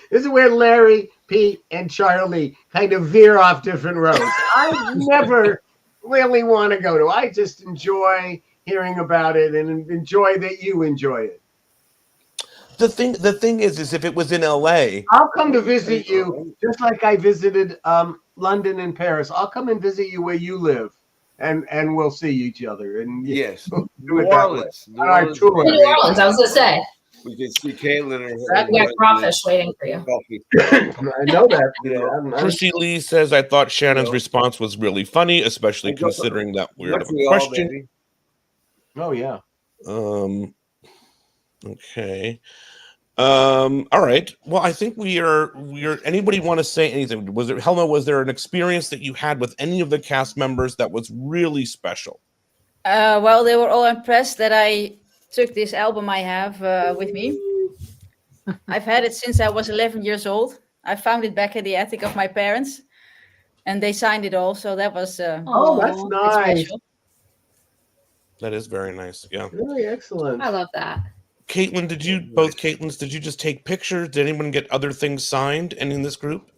is where Larry, Pete, and Charlie kind of veer off different roads. I never really want to go to. I just enjoy hearing about it and enjoy that you enjoy it. The thing is if it was in LA, I'll come to visit you just like I visited London and Paris. I'll come and visit you where you live, and we'll see each other. And yes, New Orleans. New Orleans, I was gonna say. We can see Caitlin. We got crawfish waiting for you. I know that. Chrissy Lee says, I thought Shannon's response was really funny, especially considering that weird of a question. Oh, yeah. Okay. All right. Well, I think we are. Anybody want to say anything? Helma, was there an experience that you had with any of the cast members that was really special? Well, they were all impressed that I took this album I have with me. I've had it since I was 11 years old. I found it back in the attic of my parents, and they signed it all. So that was that's nice. special. That is very nice. Yeah. Really excellent. I love that. Caitlin, did you just take pictures? Did anyone get other things signed? And in this group?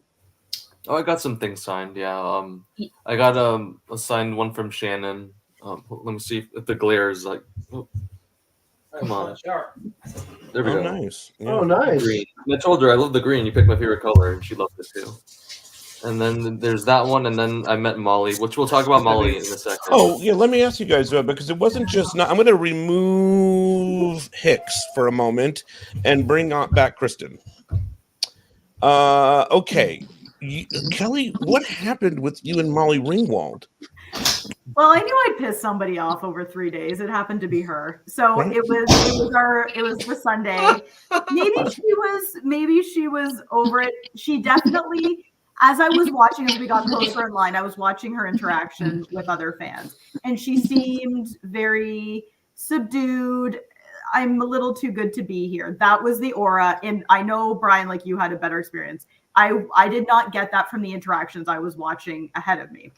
Oh, I got some things signed. Yeah. I got a signed one from Shannon. Let me see if the glare is like. Oh, come on. There we go. Nice. Yeah. Oh, nice. Green. And I told her I love the green. You picked my favorite color, and she loved it too. And then there's that one, and then I met Molly, which we'll talk about Molly in a second. Oh, yeah, let me ask you guys, because it wasn't just... I'm going to remove Hicks for a moment and bring back Kristen. Okay. Kelly, what happened with you and Molly Ringwald? Well, I knew I'd piss somebody off over 3 days. It happened to be her. So Right. it was the Sunday. Maybe she was over it. She definitely, as I was watching, as we got closer in line, I was watching her interaction with other fans, and she seemed very subdued. I'm a little too good to be here. That was the aura. And I know, Bryan, like you had a better experience. I did not get that from the interactions I was watching ahead of me.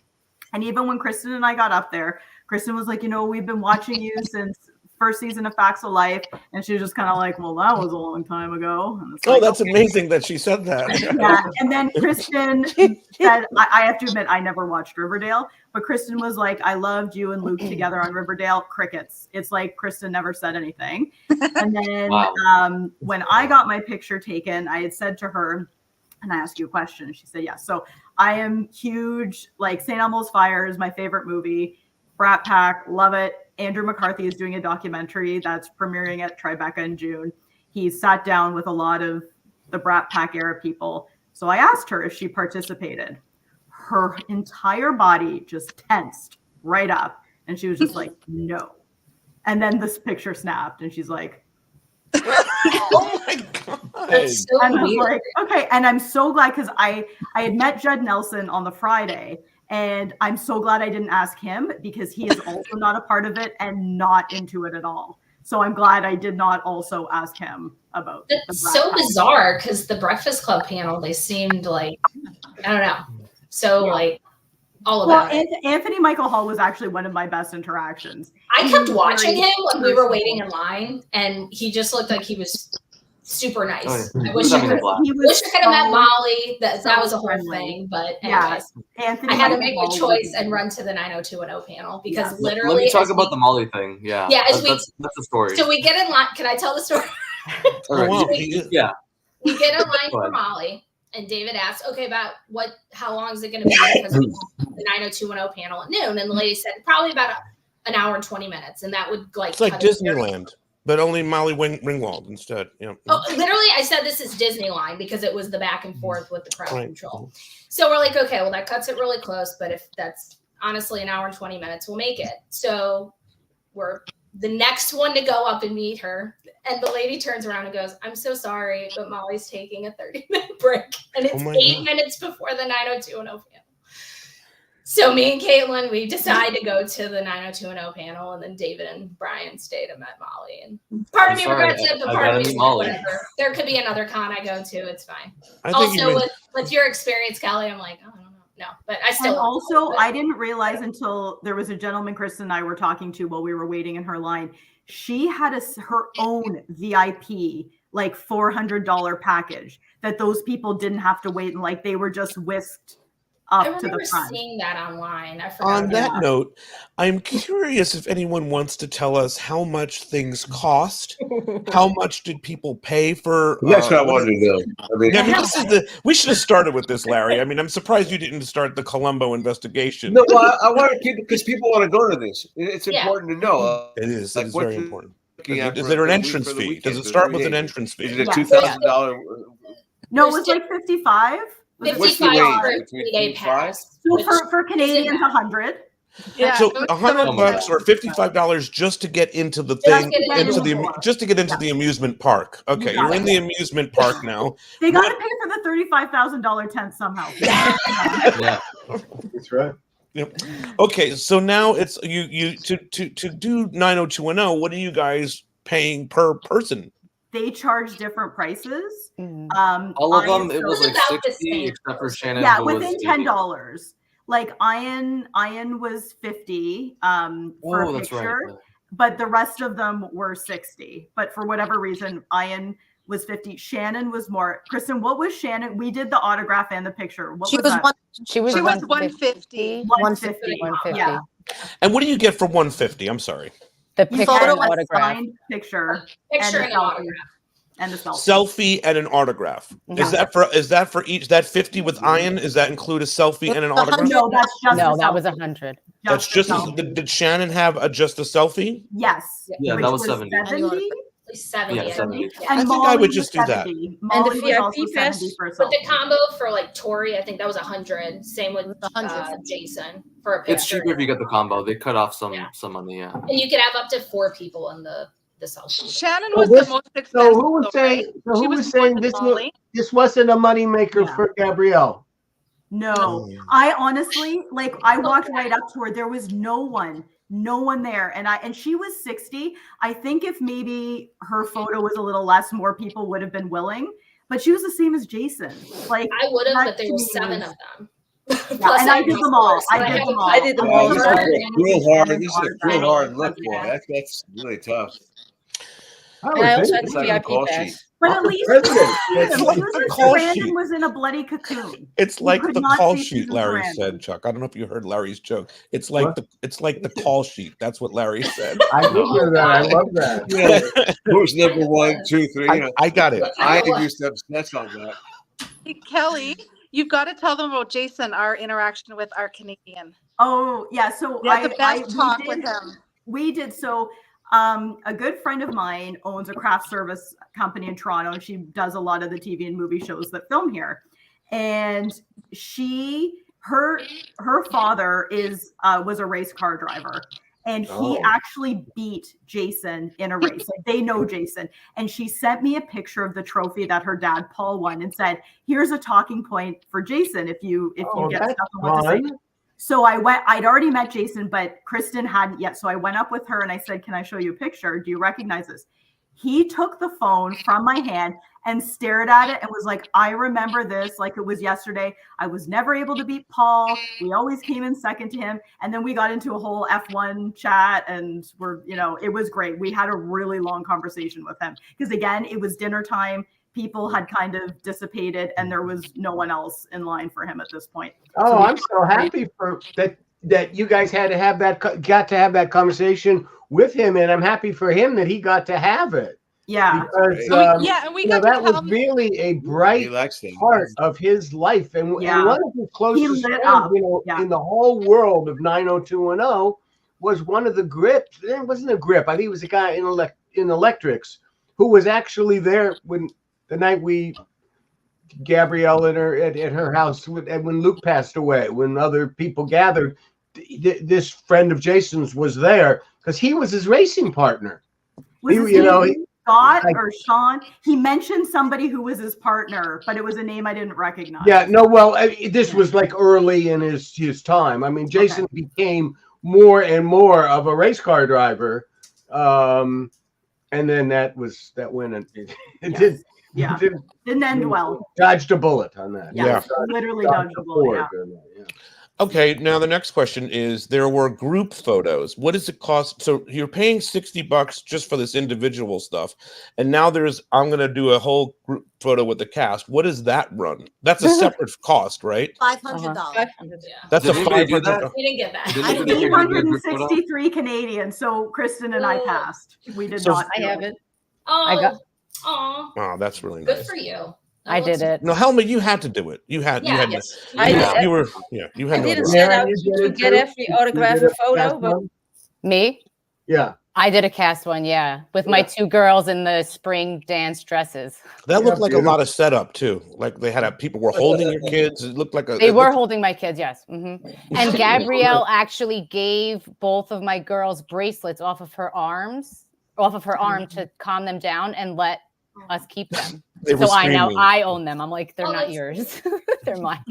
And even when Kristen and I got up there, Kristen was like, we've been watching you since first season of Facts of Life. And she was just kind of like, well, that was a long time ago. And it's like, That's amazing that she said that. yeah. And then Kristen said, I have to admit, I never watched Riverdale, but Kristen was like, I loved you and Luke together on Riverdale. Crickets. It's like Kristen never said anything. And then when I got my picture taken, I had said to her, and I asked you a question, and she said, yes. So I am huge, like St. Elmo's Fire is my favorite movie. Brat Pack, love it. Andrew McCarthy is doing a documentary that's premiering at Tribeca in June. He sat down with a lot of the Brat Pack era people. So I asked her if she participated. Her entire body just tensed right up. And she was just like, no. And then this picture snapped, and she's like, oh my God. That's so and I was weird. like, okay. And I'm so glad, because I had met Judd Nelson on the Friday, and I'm so glad I didn't ask him, because he is also not a part of it and not into it at all. So I'm glad I did not also ask him about It's the so Brat Pack. bizarre because the Breakfast Club panel, they seemed like, I don't know, so like all Well, about it. Anthony Michael Hall was actually one of my best interactions. I He kept was watching very him when we were personable. waiting in line, and he just looked like he was super nice. Oh, yeah. I wish I could He was have met so- Molly. That so was a whole friendly. thing. But Yeah, anyways, Anthony I had to Michael make Hall a was choice and amazing. run to the 90210 panel because Let literally. me talk as about we- the Molly thing. Yeah. Yeah, as we- that's the story. So we get in line. Can I tell the story? All right. wow. Yeah. We get in line Go for ahead. Molly, and David asks, "Okay, about how long is it going to be?" Because we have the 90210 panel at noon, and the lady said probably about an hour and 20 minutes, and that would like. It's like cut it very- Disneyland, but only Molly Ringwald instead. Yeah. Oh, literally, I said this is Disneyland because it was the back and forth with the crowd Right. control. So we're like, okay, well that cuts it really close, but if that's honestly an hour and 20 minutes, we'll make it. So we're the next one to go up and meet her. And the lady turns around and goes, I'm so sorry, but Molly's taking a 30-minute break. And it's Oh my 8 God. minutes before the 90210 panel. So me and Caitlin, we decide to go to the 90210 panel, and then David and Bryan stayed and met Molly. And part of me sorry, regrets it, but I part of gotta me is meet like, Molly. whatever. There could be another con I go to. It's fine. I think you Also, meant- with your experience, Kelly, I'm like, oh, I don't know. No, but I still And love also, Molly, I didn't realize until there was a gentleman Kristen and I were talking to while we were waiting in her line. She had her own VIP, like $400 package that those people didn't have to wait, and like they were just whisked I up to remember the front. seeing that online. I forgot. On about that note, I'm curious if anyone wants to tell us how much things cost. How much did people pay for? That's what I wanted to know. I mean, Yeah, I mean, this is we should have started with this, Larry. I mean, I'm surprised you didn't start the Columbo investigation. no, well, I want people because people want to go to this. It's Yeah. important to know. It is. Like, It is what very the- important. Is there an entrance fee? Does it start with an entrance fee? Is it a $2,000? No, it was like 55. What's the range? for a 3-day pass. So for Canadians, 100. Yeah. So $100 or $55 just to get into the thing, just to get into the amusement park. Okay, you're in the amusement park now. They got to pay for the $35,000 tent somehow. Yeah, that's right. Yep. Okay, so now it's you to do 90210. What are you guys paying per person? They charge different prices. All of them, it was like 60, except for Shannon. Yeah, who within was $10. Like Ian was 50 for a that's picture, right. but the rest of them were 60. But for whatever reason, Ian was 50. Shannon was more. Kristen, what was Shannon? We did the autograph and the picture. What She was was that? one- She was 150. 150. Yeah. And what do you get for 150? I'm sorry. The You picture get and a autograph. signed picture, Picture and and a selfie. autograph. And a selfie. Selfie and an autograph. Yeah. Is that for each? That 50 with Ian? Is that include a selfie and an autograph? No, that's just No, a that was selfie. 100. That's just. Did Shannon have just a selfie? Yes. Yeah, which that was 70. 70. 70. Yeah, 70. And I think I Molly would was just do that. 70. And the Molly was also VIP pass? 70 for a But the selfie. combo for like Tori, I think that was 100. Same with Jason for a picture. It's cheaper if you get the combo. They cut off some money. Yeah. And you could have up to 4 people in the selfie. Shannon So was this- the most expensive. So who was though, right? saying? So She who was was more saying than this? Molly. This wasn't a moneymaker for Gabrielle. No, I honestly, like, I walked right up to her. There was no one there. And she was 60. I think if maybe her photo was a little less, more people would have been willing, but she was the same as Jason. Like, I would have, that but there to were me 7 was- of them. Yeah, and I did them all. I did them all. I did them Yeah, all. this is Sorry. a real hard. This is a real hard look, boy. That's really tough. And I also had It's the like a VIP call pass. sheet. But at least President. Call Brandon sheet. was in a bloody cocoon. It's You like could the not call see sheet. Susan Larry Sarandon. said, Chuck. I don't know if you heard Larry's joke. It's like the call sheet. That's what Larry said. I did hear that. I love that. Yeah. Who's number 1, 2, 3? I got it. I used to obsess on that. Hey, Kelly, you've got to tell them about Jason, our interaction with our Canadian. Oh, yeah. So We had the best talk with him. We did. So a good friend of mine owns a craft service company in Toronto, and she does a lot of the TV and movie shows that film here. And her father was a race car driver, and he actually beat Jason in a race. Like, they know Jason, and she sent me a picture of the trophy that her dad Paul won, and said, "Here's a talking point for Jason if you get that's stuff on what to say." fun. So I'd already met Jason, but Kristen hadn't yet. So I went up with her and I said, "Can I show you a picture? Do you recognize this?" He took the phone from my hand and stared at it and was like, "I remember this like it was yesterday. I was never able to beat Paul. We always came in second to him." And then we got into a whole F1 chat, and it was great. We had a really long conversation with him because, again, it was dinner time. People had kind of dissipated and there was no one else in line for him at this point. Oh, I'm so happy for that you guys got to have that conversation with him, and I'm happy for him that he got to have it. Yeah, because and we got to that was tell him. really a bright part of his life, and one of his closest lit friends, up. in the whole world of 90210 was one of the grips. It wasn't a grip. I think it was a guy in electrics who was actually there when the night Gabrielle at her house, and when Luke passed away, when other people gathered, this friend of Jason's was there because he was his racing partner. Was his name Scott or Sean? He mentioned somebody who was his partner, but it was a name I didn't recognize. Yeah, no, well, this was like early in his time. I mean, Jason became more and more of a race car driver, and then that went and it did. Yeah, didn't end well. Dodged a bullet on that. Yeah, literally dodged a bullet. Yeah. Okay, now the next question is: there were group photos. What does it cost? So you're paying $60 just for this individual stuff, and now I'm going to do a whole group photo with the cast. What does that run? That's a separate cost, right? $500. That's a Did anybody do $500. that? We didn't get that. Did anybody do a group photo? 863 Canadian. So Kristen and I passed. We did So- not. I have it. Oh, Oh, that's really good nice. for you. I did it. No, Helmut, you had to do it. You had. Yeah, You yes. had. I You had. didn't set out to get every autograph and photo, but Me? Yeah. I did a cast one, yeah, with my 2 girls in the spring dance dresses. That looked like a lot of setup too. Like they had people were holding your kids. It looked like They were holding my kids, yes. And Gabrielle actually gave both of my girls bracelets off of her arm to calm them down and let us keep them. So I own them. I'm like, they're not yours. They're mine.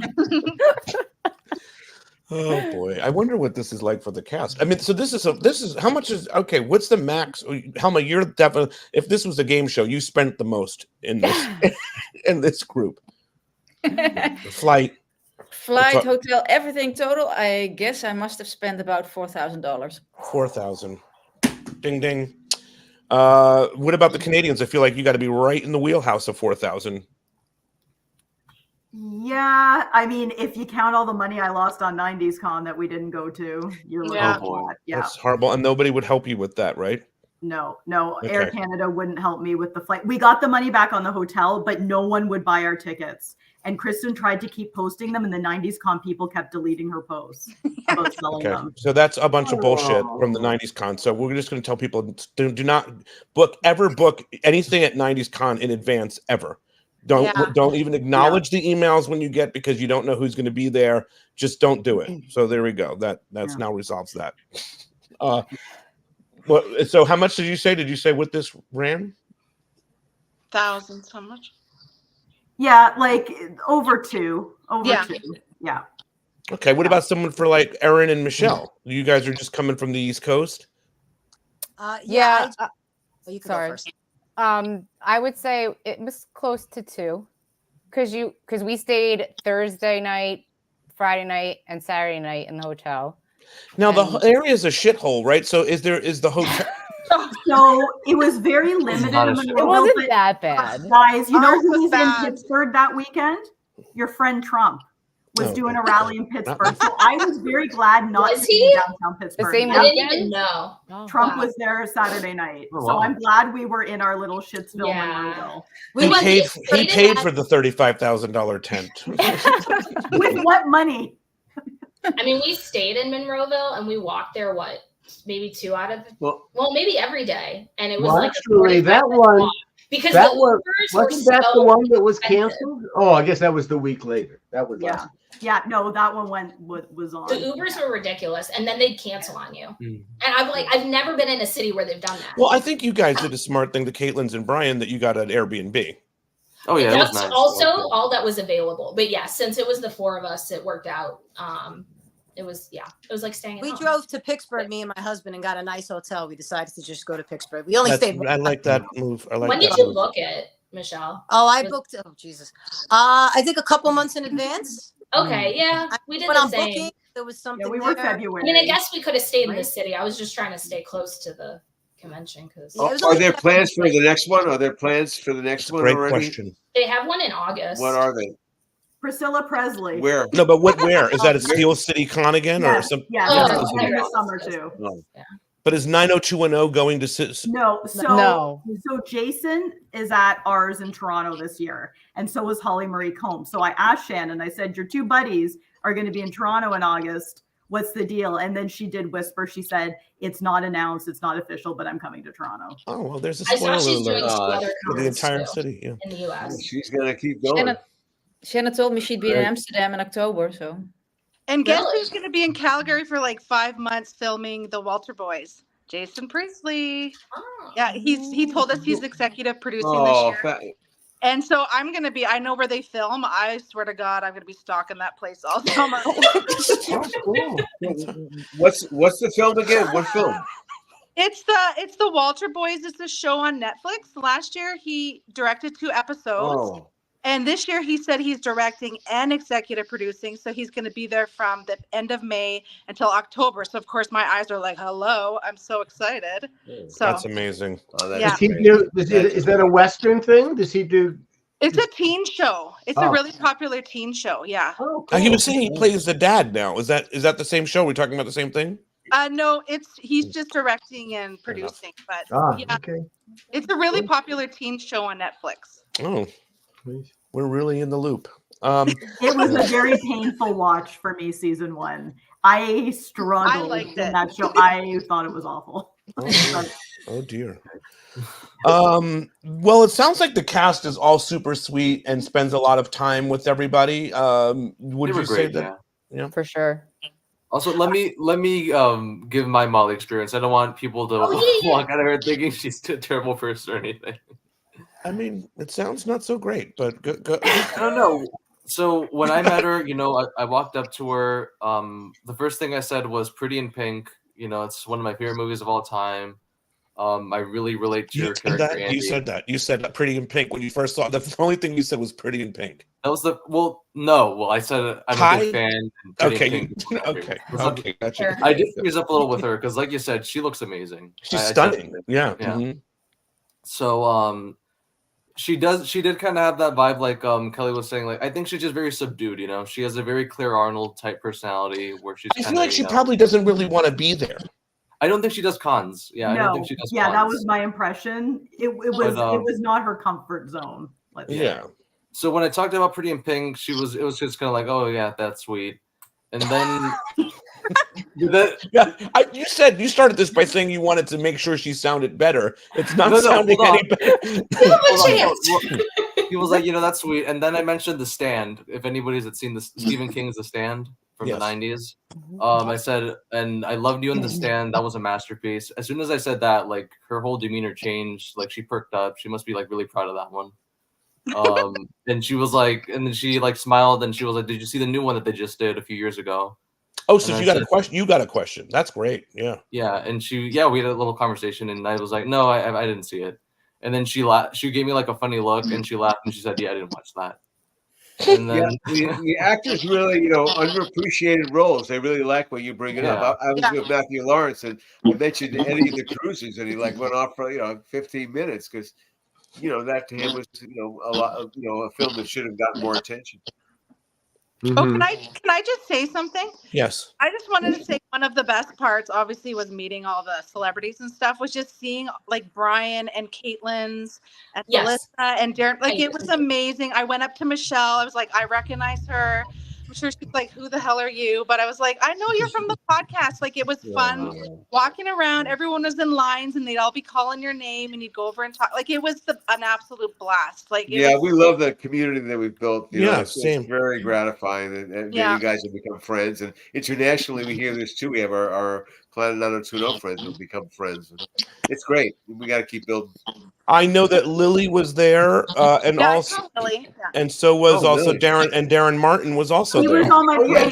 Oh boy, I wonder what this is like for the cast. I mean, so this is how much is okay? What's the max? Helma, you're definitely, if this was a game show, you spent the most in this in this group. The flight, hotel, everything total. I guess I must have spent about $4,000. 4,000. Ding ding. What about the Canadians? I feel like you got to be right in the wheelhouse of 4,000. Yeah, I mean, if you count all the money I lost on 90s Con that we didn't go to, you're looking at that. Yeah. That's horrible. And nobody would help you with that, right? No. Okay. Air Canada wouldn't help me with the flight. We got the money back on the hotel, but no one would buy our tickets. And Kristen tried to keep posting them, and the 90s Con people kept deleting her posts about selling them. So that's a bunch of bullshit from the 90s Con. So we're just going to tell people do not book anything at 90s Con in advance ever. Don't even acknowledge the emails when you get, because you don't know who's going to be there. Just don't do it. So there we go. That's now resolves that. So how much did you say? Did you say what this ran? Thousands. How much? Yeah, like over two. Yeah. Okay. What about someone for like Erin and Michelle? You guys are just coming from the East Coast. You can go first. I would say it was close to 2, because we stayed Thursday night, Friday night, and Saturday night in the hotel. Now the area is a shithole, right? So is the hotel? So it was very limited. It wasn't that bad, guys. You know who was in Pittsburgh that weekend? Your friend Trump was doing a rally in Pittsburgh. So I was very glad not to be downtown Pittsburgh. The same I didn't even know. Trump was there Saturday night. So I'm glad we were in our little Shitsville Monroeville. He paid for the $35,000 tent. With what money? I mean, we stayed in Monroeville and we walked there, maybe 2 out of maybe every day. And it was actually that one. Because that the was Ubers wasn't that the one that was canceled? Oh, I guess that was the week later. That was last. Yeah, no, that one was on. The Ubers were ridiculous, and then they'd cancel on you. And I've never been in a city where they've done that. Well, I think you guys did a smart thing, the Caitlin's and Bryan, that you got an Airbnb. Oh yeah, that's nice. Also all that was available. But yeah, since it was the 4 of us, it worked out. It was like staying at We home. drove to Pittsburgh, me and my husband, and got a nice hotel. We decided to just go to Pittsburgh. We only stayed. I like that move. When did you book it, Michelle? Oh, I booked. Oh, Jesus. I think a couple months in advance. Okay, yeah, we did But the on same. booking, there was something. we were there. February. I mean, I guess we could have stayed in the city. I was just trying to stay close to the convention because. Are there plans for the next one? Are there plans for the next one Great already? question. They have one in August. What are they? Priscilla Presley. Where? No, but where? Is that a Steel City Con again, or some? Yeah, in the summer too. Yeah. But is 90210 going to? No. So Jason is at ours in Toronto this year, and so was Holly Marie Combs. So I asked Shannon. I said, "Your 2 buddies are going to be in Toronto in August. What's the deal?" And then she did whisper. She said, "It's not announced. It's not official, but I'm coming to Toronto." Oh well, there's a I saw spoiler she's doing alert 2 other for the entire concerts, city. Yeah. in the US. She's gonna keep going. Shannon told me she'd be in Amsterdam in October, so. And guess who's going to be in Calgary for like 5 months filming the Walter Boys? Jason Priestley. Oh. Yeah, he told us he's executive producing this year. And so I'm going to be, I know where they film. I swear to God, I'm going to be stalking that place all summer. What's the film again? What film? It's the Walter Boys. It's a show on Netflix. Last year, he directed 2 episodes. Oh. And this year he said he's directing and executive producing. So he's going to be there from the end of May until October. So of course my eyes are like, hello, I'm so excited. So That's amazing. Yeah. Is that a Western thing? Does he do? It's a teen show. It's a really popular teen show. Yeah. He was saying he plays the dad now. Is that the same show? We're talking about the same thing? No, he's just directing and producing, but okay. It's a really popular teen show on Netflix. Oh, we're really in the loop. It was a very painful watch for me, season 1. I struggled liked in it. that show. I thought it was awful. Oh dear. Well, it sounds like the cast is all super sweet and spends a lot of time with everybody. Would They were you say great, that? yeah. For sure. Also, let me give my Molly experience. I don't want people to walk out of here thinking she's a terrible person or anything. I mean, it sounds not so great, but go. I don't know. So when I met her, I walked up to her. The first thing I said was "Pretty in Pink." It's one of my favorite movies of all time. I really relate to your character, Andy. You said that Pretty in Pink when you first saw it. The only thing you said was Pretty in Pink. That was I said I'm a big fan. And Pretty in Pink. Okay, gotcha. I did freeze up a little with her because, like you said, she looks amazing. She's stunning. Yeah. Yeah. Mhm. So she did kind of have that vibe, like Kelly was saying. Like, I think she's just very subdued. She has a very Claire Arnold type personality where she's. I feel like she probably doesn't really want to be there. I don't think she does cons. Yeah, I don't think she does. Yeah, cons. that was my impression. It was not her comfort zone. Yeah. So when I talked about Pretty in Pink, it was just kind of like, oh yeah, that's sweet. And then you said you started this by saying you wanted to make sure she sounded better. It's not sounding any better. He was like, that's sweet. And then I mentioned The Stand. If anybody's seen the Stephen King's The Stand from the 90s, I said, and I loved you in The Stand. That was a masterpiece. As soon as I said that, like her whole demeanor changed. Like she perked up. She must be like really proud of that one. And she was like, and then she like smiled and she was like, "Did you see the new one that they just did a few years ago?" Oh, so you got a question? You got a question? That's great. Yeah. Yeah, and we had a little conversation, and I was like, "No, I didn't see it." And then she gave me like a funny look, and she laughed, and she said, "Yeah, I didn't watch that." And then the actors really, underappreciated roles. They really like when you bring it up. I was with Matthew Lawrence, and I mentioned Eddie and the Cruisers, and he like went off for 15 minutes because that to him was a lot of a film that should have gotten more attention. Oh, can I just say something? Yes. I just wanted to say one of the best parts, obviously, was meeting all the celebrities and stuff. Was just seeing like Bryan and Caitlin's and Melissa and Darren. Like it was amazing. I went up to Michelle. I was like, I recognize her. I'm sure she's like, who the hell are you? But I was like, I know you're from the podcast. Like it was fun walking around. Everyone was in lines and they'd all be calling your name and you'd go over and talk. Like it was an absolute blast. Like we love the community that we've built. Same. It's very gratifying, and you guys have become friends. And internationally, we hear this too. We have our Planet 90210 friends who become friends. It's great. We got to keep building. I know that Lily was there, and also, and so was also Lily. Darren, and Darren Martin was also there. He was on my plane.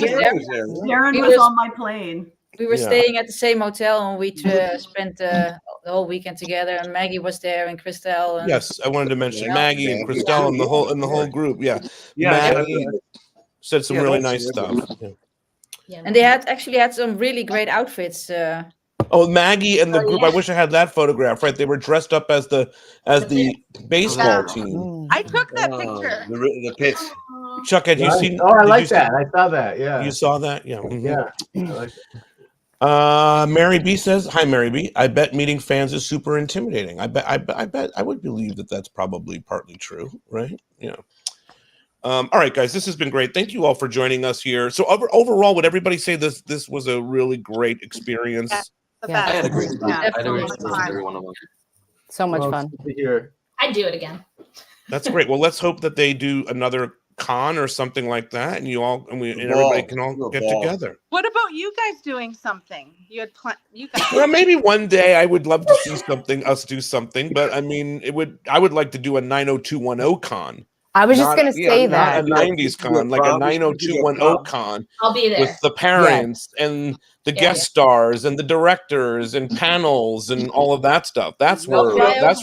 Darren was on my plane. We were staying at the same hotel, and we spent the whole weekend together. And Maggie was there, and Christelle. And Yes, I wanted to mention Maggie and Christelle and the whole group. Yeah, Maggie said some really nice stuff. Yeah. And they actually had some really great outfits. Oh, Maggie and the group! I wish I had that photograph. Right, they were dressed up as the baseball team. I took that picture. The pitch. Chuck, had you seen? Oh, I like that. I saw that. Yeah. You saw that? Yeah. Yeah. I like that. Mary B says, "Hi, Mary B. I bet meeting fans is super intimidating. I bet I would believe that that's probably partly true, right? Yeah." All right, guys, this has been great. Thank you all for joining us here. So overall, would everybody say this was a really great experience? I had a great time. I had a great Definitely. time with every one of them. So much fun. I'd do it again. That's great. Well, let's hope that they do another con or something like that, and everybody can all get together. What about you guys doing something? You had you guys. Well, maybe one day I would love to see us do something, but I mean, I would like to do a 90210 con. I was just going to say that. Not a 90s con, like a 90210 con. I'll be there. With the parents and the guest stars and the directors and panels and all of that stuff. That's where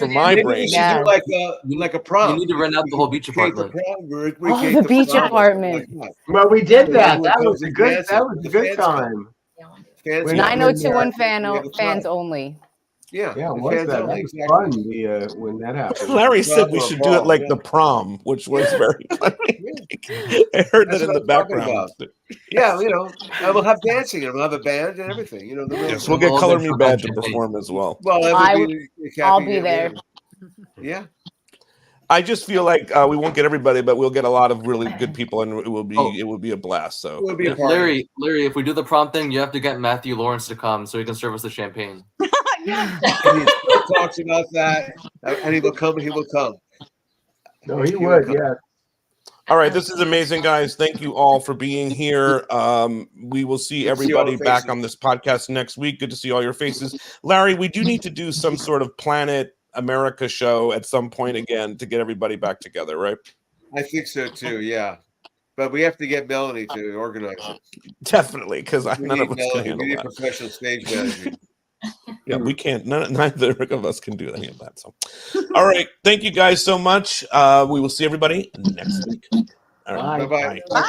my brain is. Like a prom. You need to rent out the whole beach apartment. The beach apartment. Well, we did that. That was a good time. 9021 fans only. Yeah, was that? That was fun when that happened. Larry said we should do it like the prom, which was very funny. I heard that in the background. Yeah, and we'll have dancing and we'll have a band and everything. Yes, we'll get Color Me Bad to perform as well. Well, I'll be there. Yeah. I just feel like we won't get everybody, but we'll get a lot of really good people, and it will be a blast. So, Larry, if we do the prom thing, you have to get Matthew Lawrence to come so he can serve us the champagne. He still talks about that, and he will come. He will come. No, he would. Yeah. All right, this is amazing, guys. Thank you all for being here. We will see everybody back on this podcast next week. Good to see all your faces. Larry, we do need to do some sort of Planet America show at some point again to get everybody back together, right? I think so too. Yeah, but we have to get Melanie to organize it. Definitely, because none of us can handle We need a that. professional stage manager. Yeah, we can't. Neither of us can do any of that. So, all right. Thank you guys so much. We will see everybody next week. All right. Bye-bye. Bye.